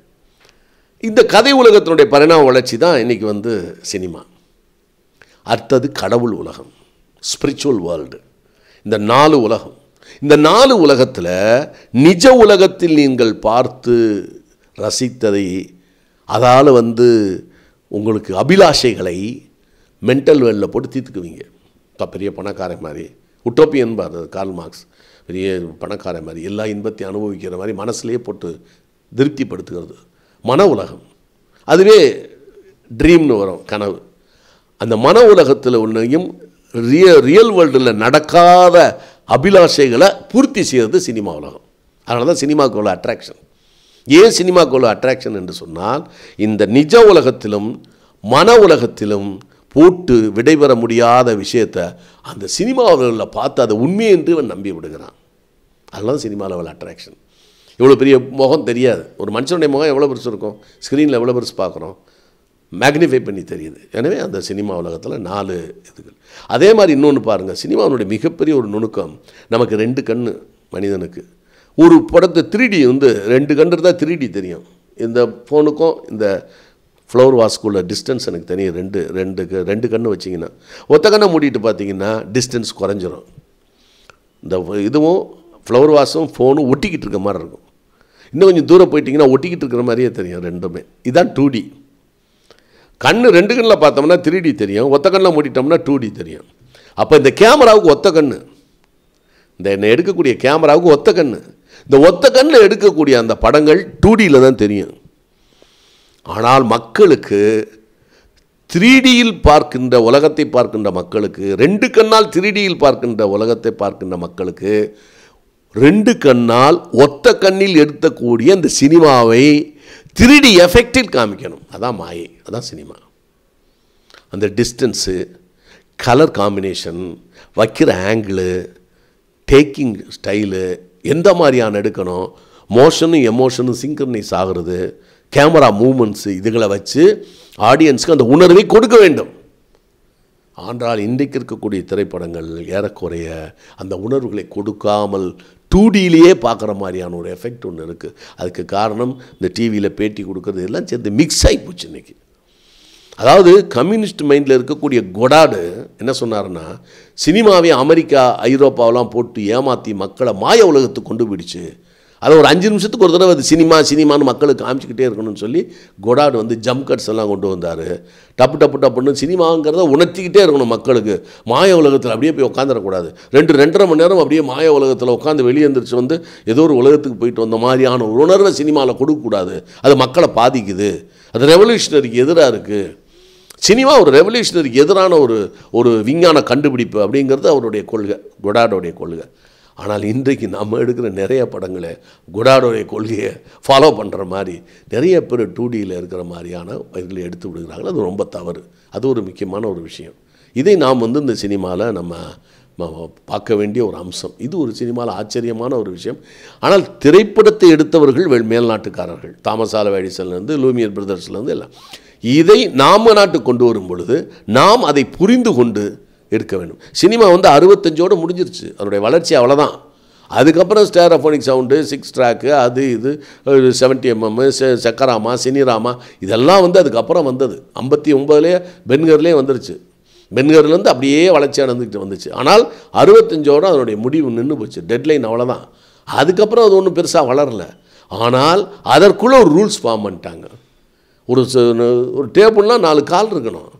இந்த கதை உலகத்தினுடைய பரிணாம வளர்ச்சி தான் இன்றைக்கி வந்து சினிமா. அடுத்தது கடவுள் உலகம், ஸ்பிரிச்சுவல் வேர்ல்டு. இந்த 4 உலகம். இந்த 4 உலகத்தில் நிஜ உலகத்தில் நீங்கள் பார்த்து ரசித்ததை, அதால் வந்து உங்களுக்கு அபிலாஷைகளை மென்டல் வேர்ல்டில் போட்டு தீர்த்துக்குவீங்க. பெரிய பணக்காரன் மாதிரி, உட்டோப்பியன் பார் கார்ல் மார்க்ஸ், பெரிய பணக்காரன் மாதிரி எல்லா இன்பத்தையும் அனுபவிக்கிற மாதிரி மனசுலேயே போட்டு திருப்திப்படுத்துகிறது மன உலகம். அதுவே ட்ரீம்னு வரும், கனவு. அந்த மன உலகத்தில் ஒன்றையும் ரியல் வேர்ல்டில் நடக்காத அபிலாஷைகளை பூர்த்தி செய்கிறது சினிமா உலகம். அதனால தான் சினிமாவுக்கு உள்ள அட்ராக்ஷன். ஏன் சினிமாக்குள்ள அட்ராக்ஷன் என்று சொன்னால், இந்த நிஜ உலகத்திலும் மன உலகத்திலும் போட்டு விடைபெற முடியாத விஷயத்தை அந்த சினிமாவில் பார்த்து அதை உண்மை என்று அவன் நம்பி விடுகிறான். அதெல்லாம் சினிமா லெவல் அட்ராக்ஷன். இவ்வளோ பெரிய முகம் தெரியாது, ஒரு மனுஷனுடைய முகம் எவ்வளோ பெருசு இருக்கும், ஸ்க்ரீனில் எவ்வளோ பெருசு பார்க்குறோம், மேக்னிஃபை பண்ணி தெரியுது. எனவே அந்த சினிமா உலகத்தில் 4 இதுகள். அதே மாதிரி இன்னொன்று பாருங்கள், சினிமாவுடைய மிகப்பெரிய ஒரு நுணுக்கம், நமக்கு 2 கண் மனிதனுக்கு. ஒரு படத்தை 3D வந்து 2 கண் இருந்தால் 3D தெரியும். இந்த ஃபோனுக்கும் இந்த ஃப்ளவர் வாஸ்க்குள்ள டிஸ்டன்ஸ் எனக்கு தெரியும். ரெண்டு கண்ணு வச்சிங்கன்னா, ஒத்த கண்ணை மூடிட்டு பார்த்தீங்கன்னா டிஸ்டன்ஸ் குறைஞ்சிரும். இந்த இதுவும் ஃப்ளவர் வாஸும் ஃபோனும் ஒட்டிக்கிட்டு இருக்க மாதிரி இருக்கும். இன்னும் கொஞ்சம் தூரம் போயிட்டிங்கன்னா ஒட்டிக்கிட்டு இருக்கிற மாதிரியே தெரியும் ரெண்டுமே. இதுதான் 2D. கண் 2 கண்ணில் பார்த்தோம்னா 3D தெரியும், ஒத்த கண்ணில் மூடிட்டோம்னா 2D தெரியும். அப்போ இந்த கேமராவுக்கு ஒத்த கண்ணு, இந்த என்னை எடுக்கக்கூடிய கேமராவுக்கு ஒத்த கண்ணு, இந்த ஒத்த கண்ணில் எடுக்கக்கூடிய அந்த படங்கள் 2Dயில் தான் தெரியும். ஆனால் மக்களுக்கு 3Dயில் பார்க்கின்ற உலகத்தை பார்க்கின்ற மக்களுக்கு, 2 கண்ணால் 3Dயில் பார்க்கின்ற உலகத்தை பார்க்கின்ற மக்களுக்கு 2 கண்ணால் ஒத்த கண்ணில் எடுக்கக்கூடிய இந்த சினிமாவை 3D எஃபெக்டில் காமிக்கணும். அதான் மாயை, அதான் சினிமா. அந்த டிஸ்டன்ஸு, கலர் காம்பினேஷன், வைக்கிற ஆங்கிளு, டேக்கிங் ஸ்டைலு, எந்த மாதிரியான எடுக்கணும், மோஷனும் எமோஷனும் சிங்க்ரனைஸ் ஆகிறது, கேமரா மூமெண்ட்ஸு, இதுகளை வச்சு ஆடியன்ஸுக்கு அந்த உணர்வை கொடுக்க வேண்டும். ஆனால் இன்றைக்கு இருக்கக்கூடிய திரைப்படங்கள் ஏறக்குறைய அந்த உணர்வுகளை கொடுக்காமல் 2Dயிலேயே பார்க்குற மாதிரியான ஒரு எஃபெக்ட் ஒன்று இருக்குது. அதுக்கு காரணம் இந்த டிவியில் பேட்டி கொடுக்குறது எல்லாம் சேர்ந்து மிக்ஸ் ஆகி போச்சு இன்றைக்கி. அதாவது கம்யூனிஸ்ட் மைண்டில் இருக்கக்கூடிய கொடாடு என்ன சொன்னார்னா, சினிமாவே அமெரிக்கா ஐரோப்பாவெலாம் போட்டு ஏமாற்றி மக்களை மாய உலகத்துக்கு கொண்டு போயிடுச்சு, அதை ஒரு 5 நிமிஷத்துக்கு ஒரு தடவை அது சினிமான்னு மக்களுக்கு காமிச்சிக்கிட்டே இருக்கணும்னு சொல்லி கொடாடு வந்து ஜம்ப் கட்ஸ் எல்லாம் கொண்டு வந்தார். டப்புன்னு சினிமாங்கிறத உணர்த்திக்கிட்டே இருக்கணும் மக்களுக்கு. மாய உலகத்தில் அப்படியே போய் உட்காந்துடக்கூடாது. 2-2.5 மணி நேரம் அப்படியே மாய உலகத்தில் உட்காந்து வெளியே எழுந்திரிச்சு வந்து ஏதோ ஒரு உலகத்துக்கு போயிட்டு வந்த மாதிரியான ஒரு உணர்வை சினிமாவில் கொடுக்கக்கூடாது. அது மக்களை பாதிக்குது, அது ரெவல்யூஷனரிக்கு எதிராக இருக்குது. சினிமா ஒரு ரெவல்யூஷனரிக்கு எதிரான ஒரு விஞ்ஞான கண்டுபிடிப்பு அப்படிங்கிறது அவருடைய கொள்கை, கொடாடோடைய கொள்கை. ஆனால் இன்றைக்கு நம்ம எடுக்கிற நிறைய படங்களை கொடாடோடைய கொள்கையை ஃபாலோ பண்ணுற மாதிரி நிறைய பேர் 2Dயில் இருக்கிற மாதிரியான இதில் எடுத்து விடுகிறாங்க. அது ரொம்ப தவறு. அது ஒரு முக்கியமான ஒரு விஷயம். இதை நாம் வந்து இந்த சினிமாவில் நம்ம பார்க்க வேண்டிய ஒரு அம்சம். இது ஒரு சினிமாவில் ஆச்சரியமான ஒரு விஷயம். ஆனால் திரைப்படத்தை எடுத்தவர்கள் மேல்நாட்டுக்காரர்கள், தாமஸ் ஆல்வா எடிசன்லேருந்து லூமியர் பிரதர்ஸ்லேருந்து எல்லாம். இதை நாம் நாட்டுக்கு கொண்டு வரும் பொழுது நாம் அதை புரிந்து கொண்டு எடுக்க வேண்டும். சினிமா வந்து 65ஓடு முடிஞ்சிருச்சு, அதனுடைய வளர்ச்சி அவ்வளோதான். அதுக்கப்புறம் ஸ்டேரோஃபோனிக் சவுண்டு, 6 ட்ராக்கு, அது இது 70mm, சக்கராமா, சினிராமா, இதெல்லாம் வந்து அதுக்கப்புறம் வந்தது. 59லேயே பென்கர்லேயே வந்துருச்சு. பென்கர்லேருந்து அப்படியே வளர்ச்சி அடைந்துக்கிட்டு வந்துச்சு. ஆனால் 65ஓடு அதனுடைய முடிவு நின்று போச்சு, டெட்லைன் அவ்வளோதான். அதுக்கப்புறம் அது ஒன்றும் பெருசாக வளரலை. ஆனால் அதற்குள்ளே ஒரு ரூல்ஸ் ஃபார்ம் பண்ணிட்டாங்க. ஒரு டேபிள்னால் 4 கால் இருக்கணும்,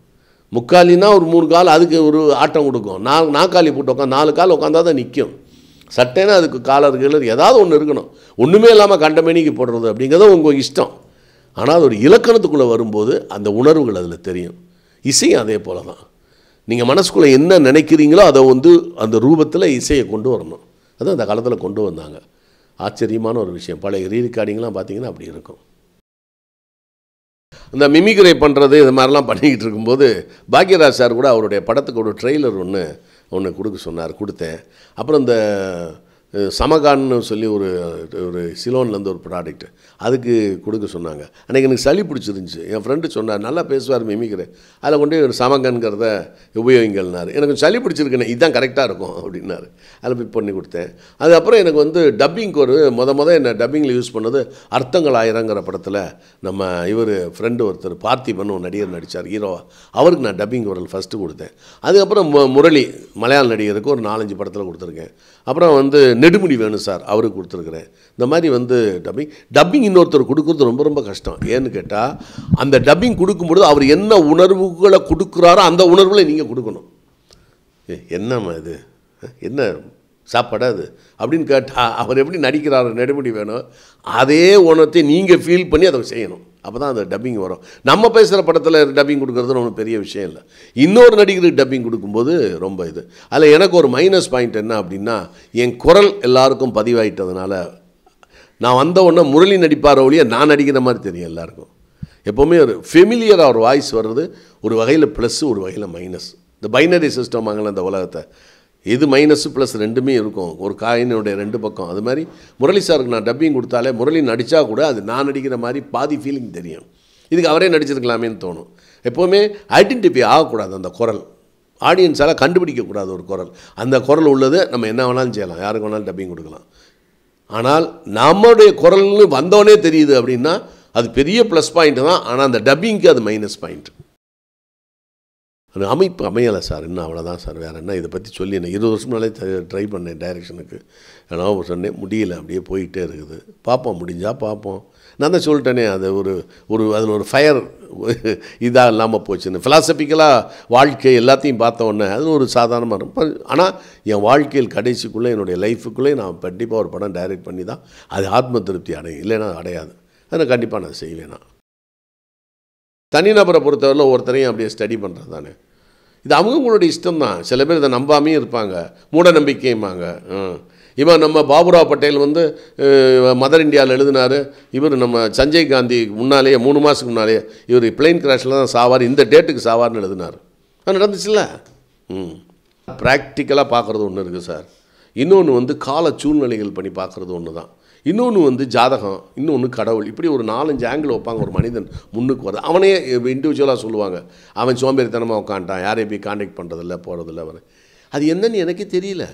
முக்காலினா ஒரு 3 கால், அதுக்கு ஒரு ஆட்டம் கொடுக்கும். நாற்காலி போட்டு உட்காந்து 4 கால் உட்காந்தா தான் நிற்கும். சட்டைனா அதுக்கு காலர் கீழர் ஏதாவது ஒன்று இருக்கணும். ஒன்றுமே இல்லாமல் கண்டமேனிக்கு போடுறது அப்படிங்கிறத உங்கள் இஷ்டம். ஆனால் அது ஒரு இலக்கணத்துக்குள்ளே வரும்போது அந்த உணர்வுகள் அதில் தெரியும். இசையும் அதே போல தான். நீங்கள் மனசுக்குள்ளே என்ன நினைக்கிறீங்களோ அதை வந்து அந்த ரூபத்தில் இசையை கொண்டு வரணும். அது அந்த காலத்தில் கொண்டு வந்தாங்க. ஆச்சரியமான ஒரு விஷயம். பழைய ரீரெக்கார்டிங்லாம் பார்த்தீங்கன்னா அப்படி இருக்கும். இந்த மிமிக்ரை பண்ணுறது இது மாதிரிலாம் பண்ணிக்கிட்டு இருக்கும்போது பாக்யராஜ் சார் கூட அவருடைய படத்துக்கு ஒரு ட்ரெய்லர் ஒன்று கொடுக்க சொன்னார், கொடுத்தேன். அப்புறம் இந்த சமகான்னு சொல்லி ஒரு சிலோன்லேருந்து ஒரு ப்ராடக்ட் அதுக்கு கொடுக்க சொன்னாங்க. அன்றைக்கி எனக்கு சளி பிடிச்சிருந்துச்சி. என் ஃப்ரெண்டு சொன்னார், நல்லா பேசுவார் மிமிக்ரை, அதில் கொண்டு ஒரு சமகன்கிறத உபயோகிங்கள்னார். எனக்கு சளி பிடிச்சிருக்குண்ணே, இதுதான் கரெக்டாக இருக்கும் அப்படின்னாரு. அதில் போய் பண்ணி கொடுத்தேன். அதுக்கப்புறம் எனக்கு வந்து டப்பிங்க்கு ஒரு என்ன டப்பிங்கில் யூஸ் பண்ணது அர்த்தங்கள் ஆயிரங்கிற படத்தில் நம்ம ஃப்ரெண்டு ஒருத்தர் பார்த்திபன் ஒரு நடிகர் நடித்தார் ஹீரோவா, அவருக்கு நான் டப்பிங் குரல் ஃபஸ்ட்டு கொடுத்தேன். அதுக்கப்புறம் முரளி மலையாள நடிகருக்கு ஒரு 4-5 படத்தில் கொடுத்துருக்கேன். அப்புறம் வந்து நெடுமுடி வேணும் சார், அவருக்கு கொடுத்துருக்குறேன். இந்த மாதிரி வந்து டப்பிங் இன்னொருத்தர் கொடுக்குறது ரொம்ப ரொம்ப கஷ்டம். ஏன்னு கேட்டால் அந்த டப்பிங் கொடுக்கும்பொழுது அவர் என்ன உணர்வுகளை கொடுக்குறாரோ அந்த உணர்வுகளை நீங்கள் கொடுக்கணும். என்னம்மா இது, என்ன சாப்பாடா அது அப்படின்னு கேட்டால் அவர் எப்படி நடிக்கிறாரு நெடுமுடி வேணும், அதே உணர்த்தை நீங்கள் ஃபீல் பண்ணி அதை செய்யணும். அப்போ தான் அந்த டப்பிங் வரும். நம்ம பேசுகிற படத்தில் டப்பிங் கொடுக்குறது ரொம்ப பெரிய விஷயம் இல்லை. இன்னொரு நடிகருக்கு டப்பிங் கொடுக்கும்போது ரொம்ப இது. அதில் எனக்கு ஒரு மைனஸ் பாயிண்ட் என்ன அப்படின்னா, என் குரல் எல்லாருக்கும் பதிவாயிட்டதுனால நான் வந்த உடனே முரளி நடிப்பார் ஒழிய நான் நடிக்கிற மாதிரி தெரியும் எல்லாருக்கும். எப்போவுமே ஒரு ஃபெமிலியராக ஒரு வாய்ஸ் வர்றது ஒரு வகையில் ப்ளஸ்ஸு, ஒரு வகையில் மைனஸ். இந்த பைனரி சிஸ்டம் வாங்கலாம் இந்த உலகத்தை. இது மைனஸு ப்ளஸ் ரெண்டுமே இருக்கும், ஒரு காயினுடைய ரெண்டு பக்கம். அது மாதிரி முரளி சாருக்கு நான் டப்பிங் கொடுத்தாலே முரளி நடித்தா கூட அது நான் நடிக்கிற மாதிரி பாதி ஃபீலிங் தெரியும். இதுக்கு அவரே நடிச்சிருக்கலாமேன்னு தோணும். எப்போவுமே ஐடென்டிஃபை ஆகக்கூடாது அந்த குரல், ஆடியன்ஸால் கண்டுபிடிக்கக்கூடாது ஒரு குரல். அந்த குரல் உள்ளது நம்ம என்ன வேணாலும் செய்யலாம், யாருக்கு வேணாலும் டப்பிங் கொடுக்கலாம். ஆனால் நம்மளுடைய குரல்னு வந்தோடனே தெரியுது அப்படின்னா அது பெரிய ப்ளஸ் பாயிண்ட் தான். ஆனால் அந்த டப்பிங்க்கு அது மைனஸ் பாயிண்ட். அது அமைப்பு அமையலை சார், இன்னும் அவ்வளோதான் சார். வேறு என்ன இதை பற்றி சொல்லி நான் 20 வருஷம் நாளே ட்ரை பண்ணேன் டைரெக்ஷனுக்கு. ஆனால் சொன்னேன் முடியல, அப்படியே போயிட்டே இருக்குது. பார்ப்போம், முடிஞ்சால் பார்ப்போம். நான் தான் சொல்லிட்டேனே, அது அதில் ஒரு ஃபயர் இதாக இல்லாமல் போச்சுன்னு. ஃபிலாசபிக்கலாக வாழ்க்கை எல்லாத்தையும் பார்த்த உடனே அது ஒரு சாதாரணமாக இருக்கும். ஆனால் என் வாழ்க்கையில் கடைசிக்குள்ளே என்னுடைய லைஃபுக்குள்ளே நான் கண்டிப்பாக ஒரு படம் டைரக்ட் பண்ணி தான் அது ஆத்ம திருப்தி அடையும், இல்லைன்னா அடையாது. அதை கண்டிப்பாக நான் செய்வேன். நான் தனிநபரை பொறுத்தவரையில் ஒவ்வொருத்தரையும் அப்படியே ஸ்டடி பண்ணுறது தானே, இது அவங்களுடைய இஷ்டம் தான். சில பேர் இதை நம்பாமையும் இருப்பாங்க, மூட நம்பிக்கையும்பாங்க. இவன் நம்ம பாபுராவ் பட்டேல் மதர் இந்தியாவில் எழுதினார். இவர் நம்ம சஞ்சய் காந்தி முன்னாலேயே 3 மாதத்துக்கு முன்னாலேயே இவர் பிளெயின் கிராஷில் தான் சாவார், இந்த டேட்டுக்கு சாவார்னு எழுதினார். அது நடந்துச்சுல்ல. ப்ராக்டிக்கலாக பார்க்குறது ஒன்று இருக்குது சார். இன்னொன்று கால சூழ்நிலைகள் பண்ணி பார்க்குறது ஒன்று தான். இன்னொன்று ஜாதகம், இன்னொன்று கடவுள். இப்படி ஒரு 4-5 ஆங்கிள் வைப்பாங்க. ஒரு மனிதன் முன்னுக்கு வருது, அவனே இண்டிவிஜுவலாக சொல்லுவாங்க. அவன் சோம்பேறித்தனமாக உட்காந்துட்டான், யாரையும் போய் கான்டாக்ட் பண்ணுறதில்ல, போகிறதில்ல. அவன் அது என்னன்னு எனக்கே தெரியல.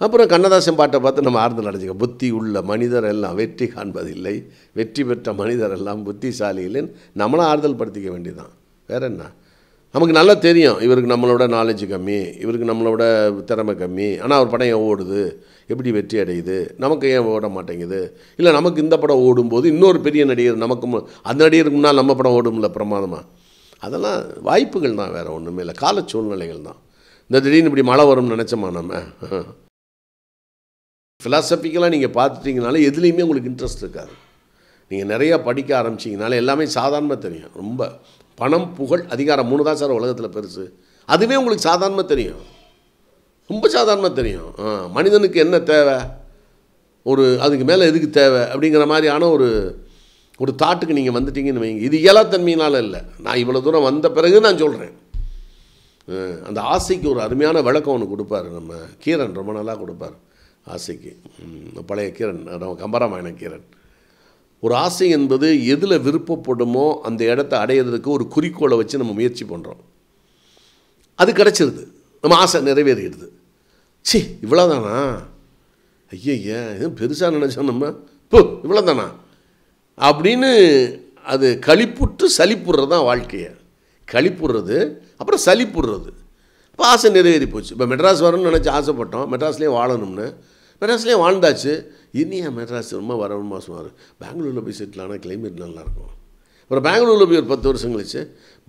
அப்புறம் கண்ணதாசன் பாட்டை பார்த்து நம்ம ஆறுதல் அடைஞ்சிக்க. புத்தி உள்ள மனிதர் எல்லாம் வெற்றி காண்பதில்லை, வெற்றி பெற்ற மனிதர் எல்லாம் புத்திசாலி இல்லைன்னு நம்மளும் ஆறுதல் படுத்திக்க வேண்டியதான். வேறு என்ன, நமக்கு நல்லா தெரியும் இவருக்கு நம்மளோட நாலேஜ் கம்மி, இவருக்கு நம்மளோட திறமை கம்மி. ஆனால் அவர் படம் ஏன் ஓடுது, எப்படி வெற்றி அடையுது, நமக்கு ஏன் ஓட மாட்டேங்குது? இல்லை நமக்கு இந்த படம் ஓடும்போது இன்னொரு பெரிய நடிகர் நமக்கு அந்த நடிகருக்கு முன்னால் நம்ம படம் ஓடும்ல பிரமாதமாக. அதெல்லாம் வாய்ப்புகள் தான், வேறு ஒன்றுமே இல்லை. கால சூழ்நிலைகள் தான். இந்த திடீர்னு இப்படி மழை வரும்னு நினச்சோமா நம்ம? ஃபிலாசபிக்கலாக நீங்கள் பார்த்துட்டிங்கனாலே எதுலேயுமே உங்களுக்கு இன்ட்ரெஸ்ட் இருக்காது. நீங்கள் நிறையா படிக்க ஆரம்பிச்சிங்கனாலே எல்லாமே சாதாரணமாக தெரியும். ரொம்ப பணம், புகழ், அதிகாரம் 3 தான் சார் உலகத்தில் பெருசு. அதுவே உங்களுக்கு சாதாரணமாக தெரியும், ரொம்ப சாதாரணமாக தெரியும். மனிதனுக்கு என்ன தேவை, அதுக்கு மேலே எதுக்கு தேவை அப்படிங்கிற மாதிரியான ஒரு தாட்டுக்கு நீங்கள் வந்துட்டீங்கன்னு வைங்க. இது இயலாத்தன்மையினால் இல்லை, நான் இவ்வளோ தூரம் வந்த பிறகு நான் சொல்கிறேன். அந்த ஆசைக்கு ஒரு அருமையான விளக்கம் ஒன்று கொடுப்பார் நம்ம கீரன், ரொம்ப நல்லா கொடுப்பார் ஆசைக்கு. பழைய கீரன், கம்பராமாயண கீரன். ஒரு ஆசை என்பது எதில் விருப்பப்படுமோ அந்த இடத்த அடையிறதுக்கு ஒரு குறிக்கோளை வச்சு நம்ம முயற்சி பண்ணுறோம். அது கிடச்சிருது, நம்ம ஆசை நிறைவேறிடுது. சி இவ்வளோதானா, ஐயா எதுவும் பெருசாக நினச்சோம் நம்ம, இவ்வளோதானா அப்படின்னு அது களிப்புற்று சலிப்புடுறது தான் வாழ்க்கையை. களிப்புடுறது, அப்புறம் சலிப்புடுறது. இப்போ ஆசை நிறைவேறி போச்சு. இப்போ மெட்ராஸ் வரணும்னு நினச்சி ஆசைப்பட்டோம், மெட்ராஸ்லேயே வாழணும்னு. மெட்ராஸ்லேயே வாழ்ந்தாச்சு. இனியா மெட்ராஸ் ரொம்ப வரணுமா சுமார், பெங்களூரில் போய் செட்டில் ஆனால் கிளைமேட் நல்லாயிருக்கும். அப்புறம் பெங்களூரில் போய் ஒரு 10 வருஷம் கழிச்சு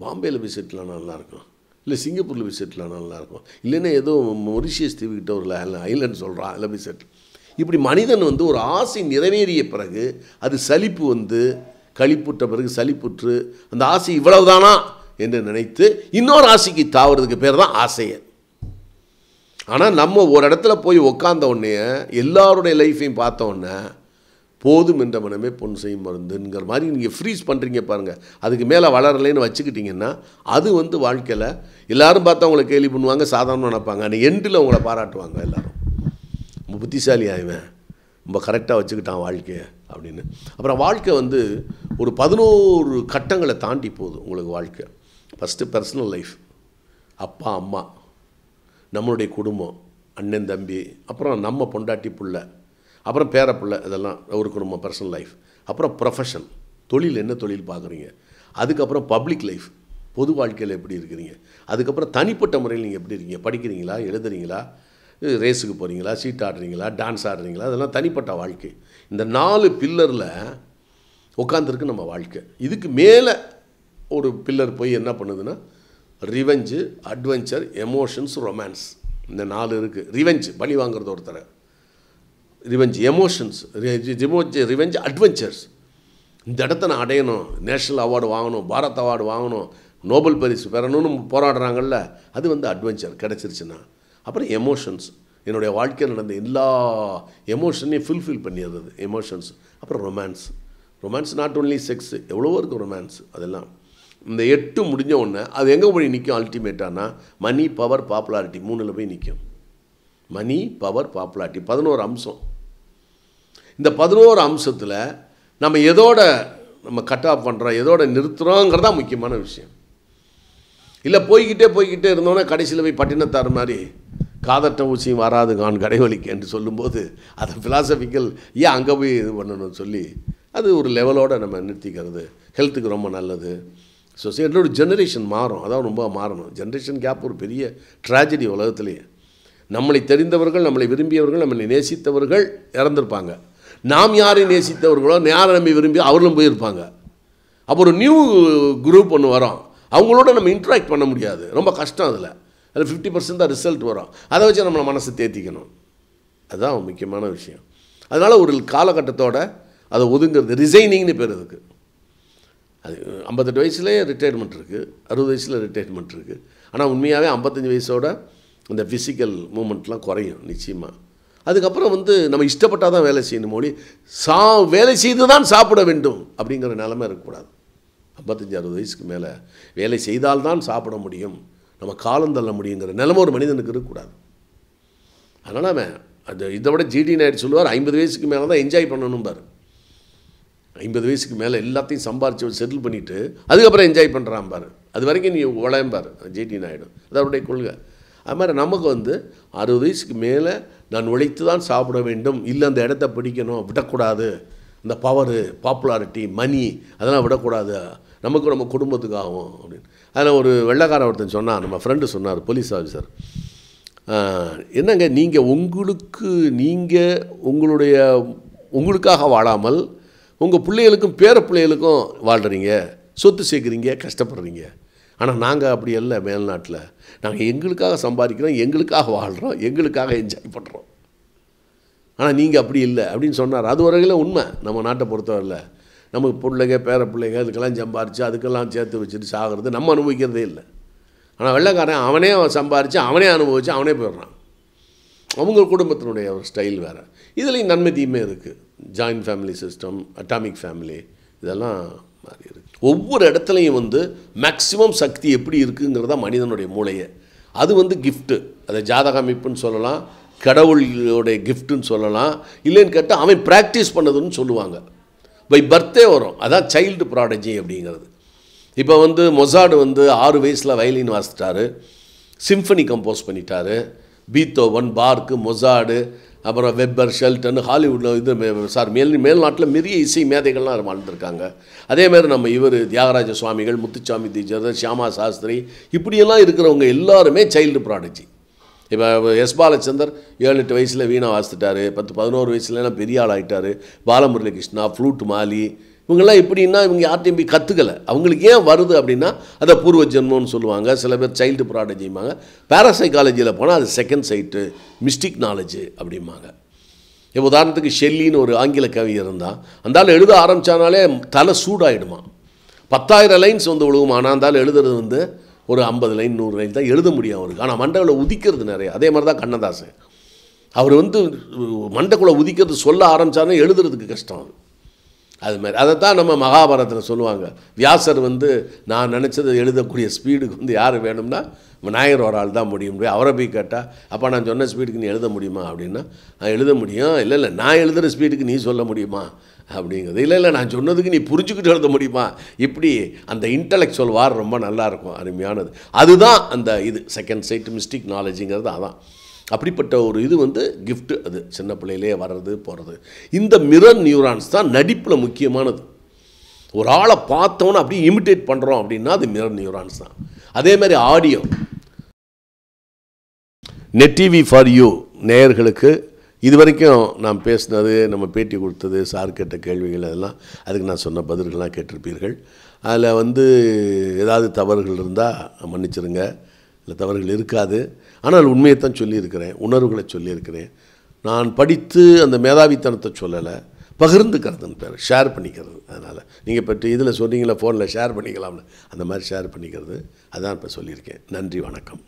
பாம்பேயில் போய் செட்டில் ஆனால் நல்லாயிருக்கும், இல்லை சிங்கப்பூரில் போய் செட்டில் ஆனால் நல்லாயிருக்கும், இல்லைன்னா ஏதோ மொரிஷியஸ் தீவுக்கிட்ட ஒரு ஐலண்ட் சொல்கிறான், அதில் போய் செட்டில். இப்படி மனிதன் ஒரு ஆசை நிறைவேறிய பிறகு அது சலிப்பு களிப்புற்ற பிறகு சலிப்புற்று அந்த ஆசை இவ்வளவுதானா என்று நினைத்து இன்னொரு ஆசைக்கு தாவறதுக்கு பேர் தான் ஆசையை. ஆனால் நம்ம ஒரு இடத்துல போய் உக்காந்த உடனே எல்லாருடைய லைஃப்பையும் பார்த்த உடனே போதும் என்ற மனமே பொன் செய்யும் மருந்துங்கிற மாதிரி நீங்கள் ஃப்ரீஸ் பண்ணுறீங்க பாருங்கள். அதுக்கு மேலே வளரலைன்னு வச்சுக்கிட்டிங்கன்னா அது வாழ்க்கையில் எல்லோரும் பார்த்தா அவங்களை கேலி பண்ணுவாங்க, சாதாரணமாக நினைப்பாங்க. ஆனால் எண்டில் அவங்கள பாராட்டுவாங்க எல்லோரும். ரொம்ப புத்திசாலி ஆயிவேன், ரொம்ப கரெக்டாக வச்சுக்கிட்டான் வாழ்க்கையை அப்படின்னு. அப்புறம் வாழ்க்கை ஒரு 11 கட்டங்களை தாண்டி போகுது உங்களுக்கு வாழ்க்கை. ஃபஸ்ட்டு பர்சனல் லைஃப், அப்பா அம்மா, நம்மளுடைய குடும்பம், அண்ணன் தம்பி, அப்புறம் நம்ம பொண்டாட்டி புள்ள, அப்புறம் பேர பிள்ளை, இதெல்லாம் ஒரு குடும்பம் பர்சனல் லைஃப். அப்புறம் ப்ரொஃபஷன், தொழில், என்ன தொழில் பார்க்குறீங்க. அதுக்கப்புறம் பப்ளிக் லைஃப், பொது வாழ்க்கையில் எப்படி இருக்கிறீங்க. அதுக்கப்புறம் தனிப்பட்ட முறையில் நீங்கள் எப்படி இருக்கீங்க, படிக்கிறீங்களா, எழுதுறீங்களா, ரேஸுக்கு போகிறீங்களா, சீட் ஆடுறீங்களா, டான்ஸ் ஆடுறீங்களா, அதெல்லாம் தனிப்பட்ட வாழ்க்கை. இந்த 4 பில்லரில் உட்காந்துருக்கு நம்ம வாழ்க்கை. இதுக்கு மேலே ஒரு பில்லர் போய் என்ன பண்ணுதுன்னா ரிவெஞ்சு, அட்வென்ச்சர், எமோஷன்ஸ், ரொமான்ஸ். இந்த 4 இருக்குது. ரிவெஞ்சு பழி வாங்குறது ஒருத்தரை, ரிவெஞ்சு, எமோஷன்ஸ், ரிவெஞ்சு, அட்வென்ச்சர்ஸ். இந்த இடத்த நான் அடையணும், நேஷ்னல் அவார்டு வாங்கணும், பாரத் அவார்டு வாங்கணும், நோபல் பரிசு பெறணும்னு போராடுறாங்கல்ல, அது அட்வென்ச்சர் கிடச்சிருச்சுன்னா. அப்புறம் எமோஷன்ஸ், என்னுடைய வாழ்க்கையில் நடந்த எல்லா எமோஷனையும் ஃபுல்ஃபில் பண்ணிடுறது எமோஷன்ஸ். அப்புறம் ரொமான்ஸ் நாட் ஓன்லி செக்ஸ், எவ்வளவோ இருக்குது ரொமான்ஸ். அதெல்லாம் இந்த 8 முடிஞ்ச உடனே அது எங்கே போய் நிற்கும் அல்டிமேட்டானா? மணி, பவர், பாப்புலாரிட்டி 3ல் போய் நிற்கும். மணி, பவர், பாப்புலாரிட்டி 11 அம்சம். இந்த 11 அம்சத்தில் நம்ம எதோட நம்ம கட் ஆஃப் பண்ணுறோம், எதோட நிறுத்துகிறோங்கிறதா முக்கியமான விஷயம். இல்லை போய்கிட்டே இருந்தோன்னா கடைசியில் போய் பட்டினத்தார் மாதிரி காதட்ட ஊசியும் வராது கான் கடைவலிக்கு என்று சொல்லும்போது அதை ஃபிலாசபிக்கல் ஏன் அங்கே போய் இது பண்ணணும்னு சொல்லி அது ஒரு லெவலோடு நம்ம நிறுத்திக்கிறது ஹெல்த்துக்கு ரொம்ப நல்லது. சொசைட்டியோட ஜெனரேஷன் மாறும், அதான் ரொம்ப மாறணும். ஜென்ரேஷன் கேப் ஒரு பெரிய ட்ராஜடி உலகத்துலேயே. நம்மளை தெரிந்தவர்கள், நம்மளை விரும்பியவர்கள், நம்மளை நேசித்தவர்கள் இறந்துருப்பாங்க. நாம் யாரை நேசித்தவர்களோ யாரை நம்பி விரும்பி அவர்களும் போயிருப்பாங்க. அப்போ ஒரு நியூ குரூப் ஒன்று வரும், அவங்களோட நம்ம இன்ட்ராக்ட் பண்ண முடியாது, ரொம்ப கஷ்டம். அதில் 50% தான் ரிசல்ட் வரும். அதை வச்சு நம்மளை மனசை தேத்திக்கணும், அதுதான் முக்கியமான விஷயம். அதனால் ஒரு காலகட்டத்தோடு அதை ஒதுங்கிறது ரிசைனிங்னு பேர் அதுக்கு. அது 58 வயசுலேயே ரிட்டையர்மெண்ட் இருக்குது, 60 வயசில் ரிட்டையர்மெண்ட் இருக்குது. ஆனால் உண்மையாகவே 55 வயசோட இந்த ஃபிசிக்கல் மூமெண்ட்லாம் குறையும் நிச்சயமாக. அதுக்கப்புறம் நம்ம இஷ்டப்பட்டால் தான் வேலை செய்யணும் மொழி வேலை செய்து தான் சாப்பிட வேண்டும் அப்படிங்கிற நிலைமை இருக்கக்கூடாது. 55-60 வயசுக்கு மேலே வேலை செய்தால்தான் சாப்பிட முடியும், நம்ம காலம் தள்ள முடியுங்கிற நிலைமை ஒரு மனிதனுக்கு இருக்கக்கூடாது. அதனால் அவன் இதை விட ஜிடி நாயுடு சொல்லுவார், 50 வயசுக்கு மேலே தான் என்ஜாய் பண்ணணும் பாரு. 50 வயசுக்கு மேலே எல்லாத்தையும் சம்பாரித்து செட்டில் பண்ணிவிட்டு அதுக்கப்புறம் என்ஜாய் பண்ணுறான் பாரு, அது வரைக்கும் நீ உழையம்பார் ஜிடி நாயுடு, அது அவருடைய கொள்கை. அது மாதிரி நமக்கு 60 வயசுக்கு மேலே நான் உழைத்து தான் சாப்பிட வேண்டும், இல்லை அந்த இடத்த பிடிக்கணும், விடக்கூடாது. இந்த பவரு, பாப்புலாரிட்டி, மணி அதெல்லாம் விடக்கூடாது, நமக்கு நம்ம குடும்பத்துக்கு ஆகும் அப்படின்னு. அதில் ஒரு வெள்ளைக்கார ஒருத்தன் சொன்னான், நம்ம ஃப்ரெண்டு சொன்னார், போலீஸ் ஆஃபீஸர், என்னங்க நீங்கள் உங்களுக்காக வாழாமல் உங்கள் பிள்ளைகளுக்கும் பேர பிள்ளைகளுக்கும் வாழ்கிறீங்க, சொத்து சேர்க்குறீங்க, கஷ்டப்படுறீங்க. ஆனால் நாங்கள் அப்படி இல்லை, மேல்நாட்டில் நாங்கள் எங்களுக்காக சம்பாதிக்கிறோம், எங்களுக்காக வாழ்கிறோம், எங்களுக்காக என்ஜாய் பண்ணுறோம். ஆனால் நீங்கள் அப்படி இல்லை அப்படின்னு சொன்னார். அது வரையில் உண்மை. நம்ம நாட்டை பொறுத்தவரையில் நமக்கு பிள்ளைங்க பேர பிள்ளைங்க அதுக்கெல்லாம் சம்பாரித்து அதுக்கெல்லாம் சேர்த்து வச்சுட்டு சாகிறது நம்ம அனுபவிக்கிறதே இல்லை. ஆனால் வெள்ளைக்காரன் அவனே சம்பாரித்து அவனே அனுபவித்து அவனே போயிடுறான். அவங்க குடும்பத்தினுடைய ஒரு ஸ்டைல் வேறு. இதுலேயும் நன்மை தீமை இருக்குது. Joint family system, atomic family, இதெல்லாம் மாறி இருக்குது. ஒவ்வொரு இடத்துலையும் மேக்சிமம் சக்தி எப்படி இருக்குங்கிறதா மனிதனுடைய மூளையை. அது கிஃப்ட்டு, அதை ஜாதக அமைப்புன்னு சொல்லலாம், கடவுளுடைய கிஃப்ட்டுன்னு சொல்லலாம். இல்லைன்னு கேட்டால் அவன் ப்ராக்டிஸ் பண்ணதுன்னு சொல்லுவாங்க. பை பர்த்தே வரும், அதான் சைல்டு ப்ராடஜி அப்படிங்கிறது. இப்போ மொசார்டு 6 வயசில் வயலின் வாசிட்டார், சிம்ஃபனி கம்போஸ் பண்ணிட்டார். பீத்தோவன், பார்க்கு, மொசார்டு, அப்புறம் வெப்பர், ஷெல்டன், ஹாலிவுட்டில் மேல்நாட்டில் பெரிய இசை மேதைகள்லாம் வாழ்ந்துருக்காங்க. அதேமாதிரி நம்ம தியாகராஜ சுவாமிகள், முத்துச்சாமி தீட்சிதர், ஷியாமா சாஸ்திரி, இப்படியெல்லாம் இருக்கிறவங்க எல்லாருமே சைல்டு ப்ராடஜி. இப்போ எஸ் பாலச்சந்தர் 7-8 வயசில் வீணா வாசித்துட்டார், 10-11 வயசுலலாம் பெரிய ஆள் ஆகிட்டார். பாலமுரளி கிருஷ்ணா, ஃப்ளூட் மாலி, இவங்கெல்லாம் எப்படின்னா இவங்க யார்ட்டையும் போய் கற்றுக்கலை. அவங்களுக்கு ஏன் வருது அப்படின்னா அதை பூர்வ ஜென்மம்னு சொல்லுவாங்க, சில பேர் சைல்டு ப்ராடஜிம்பாங்க. பேராசைக்காலஜியில் போனால் அது செகண்ட் சைட்டு, மிஸ்டிக் நாலேஜு அப்படிம்பாங்க. இப்போ உதாரணத்துக்கு ஷெல்லின்னு ஒரு ஆங்கில கவி இருந்தால், அந்த ஆள் எழுத ஆரம்பித்தானாலே தலை சூடாகிடுமா. 10,000 லைன்ஸ் விழுகுமா. ஆனால் அந்த ஆள் எழுதுறது ஒரு 50 லைன் 100 லைன் தான் எழுத முடியும் அவருக்கு. ஆனால் மண்டைக்குள்ளே உதிக்கிறது நிறைய. அதே மாதிரி தான் கண்ணதாசன், அவர் மண்டைக்குள்ளே உதிக்கிறது சொல்ல ஆரம்பித்தாருன்னா எழுதுறதுக்கு கஷ்டம். அது மாதிரி அதைத்தான் நம்ம மகாபாரதத்தில் சொல்லுவாங்க. வியாசர் நான் நினச்சதை எழுதக்கூடிய ஸ்பீடுக்கு யார் வேணும்னா விநாயகர் ஒரு ஆள் தான் முடியும். அவரை போய் கேட்டால், அப்போ நான் சொன்ன ஸ்பீடுக்கு நீ எழுத முடியுமா அப்படின்னா, நான் எழுத முடியும். இல்லை நான் எழுதுகிற ஸ்பீடுக்கு நீ சொல்ல முடியுமா அப்படிங்கிறது. இல்லை நான் சொன்னதுக்கு நீ புரிஞ்சுக்கிட்டு எழுத முடியுமா. இப்படி அந்த இன்டலெக்சுவல் வார் ரொம்ப நல்லாயிருக்கும், அருமையானது. அதுதான் அந்த செகண்ட் சைட் மிஸ்டிக் நாலேஜுங்கிறது. அதான் அப்படிப்பட்ட ஒரு கிஃப்ட்டு. அது சின்ன பிள்ளையிலே வர்றது போகிறது. இந்த மிரர் நியூரான்ஸ் தான் நடிப்பில் முக்கியமானது. ஒரு ஆளை பார்த்தோன்னு அப்படியே இமிட்டேட் பண்ணுறோம் அப்படின்னா அது மிரர் நியூரான்ஸ் தான். அதே மாதிரி audio. Net TV for you நேயர்களுக்கு இது வரைக்கும் நான் பேசினது, நம்ம பேட்டி கொடுத்தது, சார் கேட்ட கேள்விகள், அதெல்லாம் அதுக்கு நான் சொன்ன பதில்கள்லாம் கேட்டிருப்பீர்கள். அதில் ஏதாவது தவறுகள் இருந்தால் மன்னிச்சிருங்க. இல்லை தவறுகள் இருக்காது. ஆனால் உண்மையை தான் சொல்லியிருக்கிறேன், உணர்வுகளை சொல்லியிருக்கிறேன். நான் படித்து அந்த மேதாவித்தனத்தை சொல்லலை, பகிர்ந்துக்கிறதுன்னு பேர், ஷேர் பண்ணிக்கிறது. அதனால் நீங்கள் பற்றி இதில் சொன்னீங்களா ஃபோனில் ஷேர் பண்ணிக்கலாம்னு, அந்த மாதிரி ஷேர் பண்ணிக்கிறது, அதான் இப்போ சொல்லியிருக்கேன். நன்றி, வணக்கம்.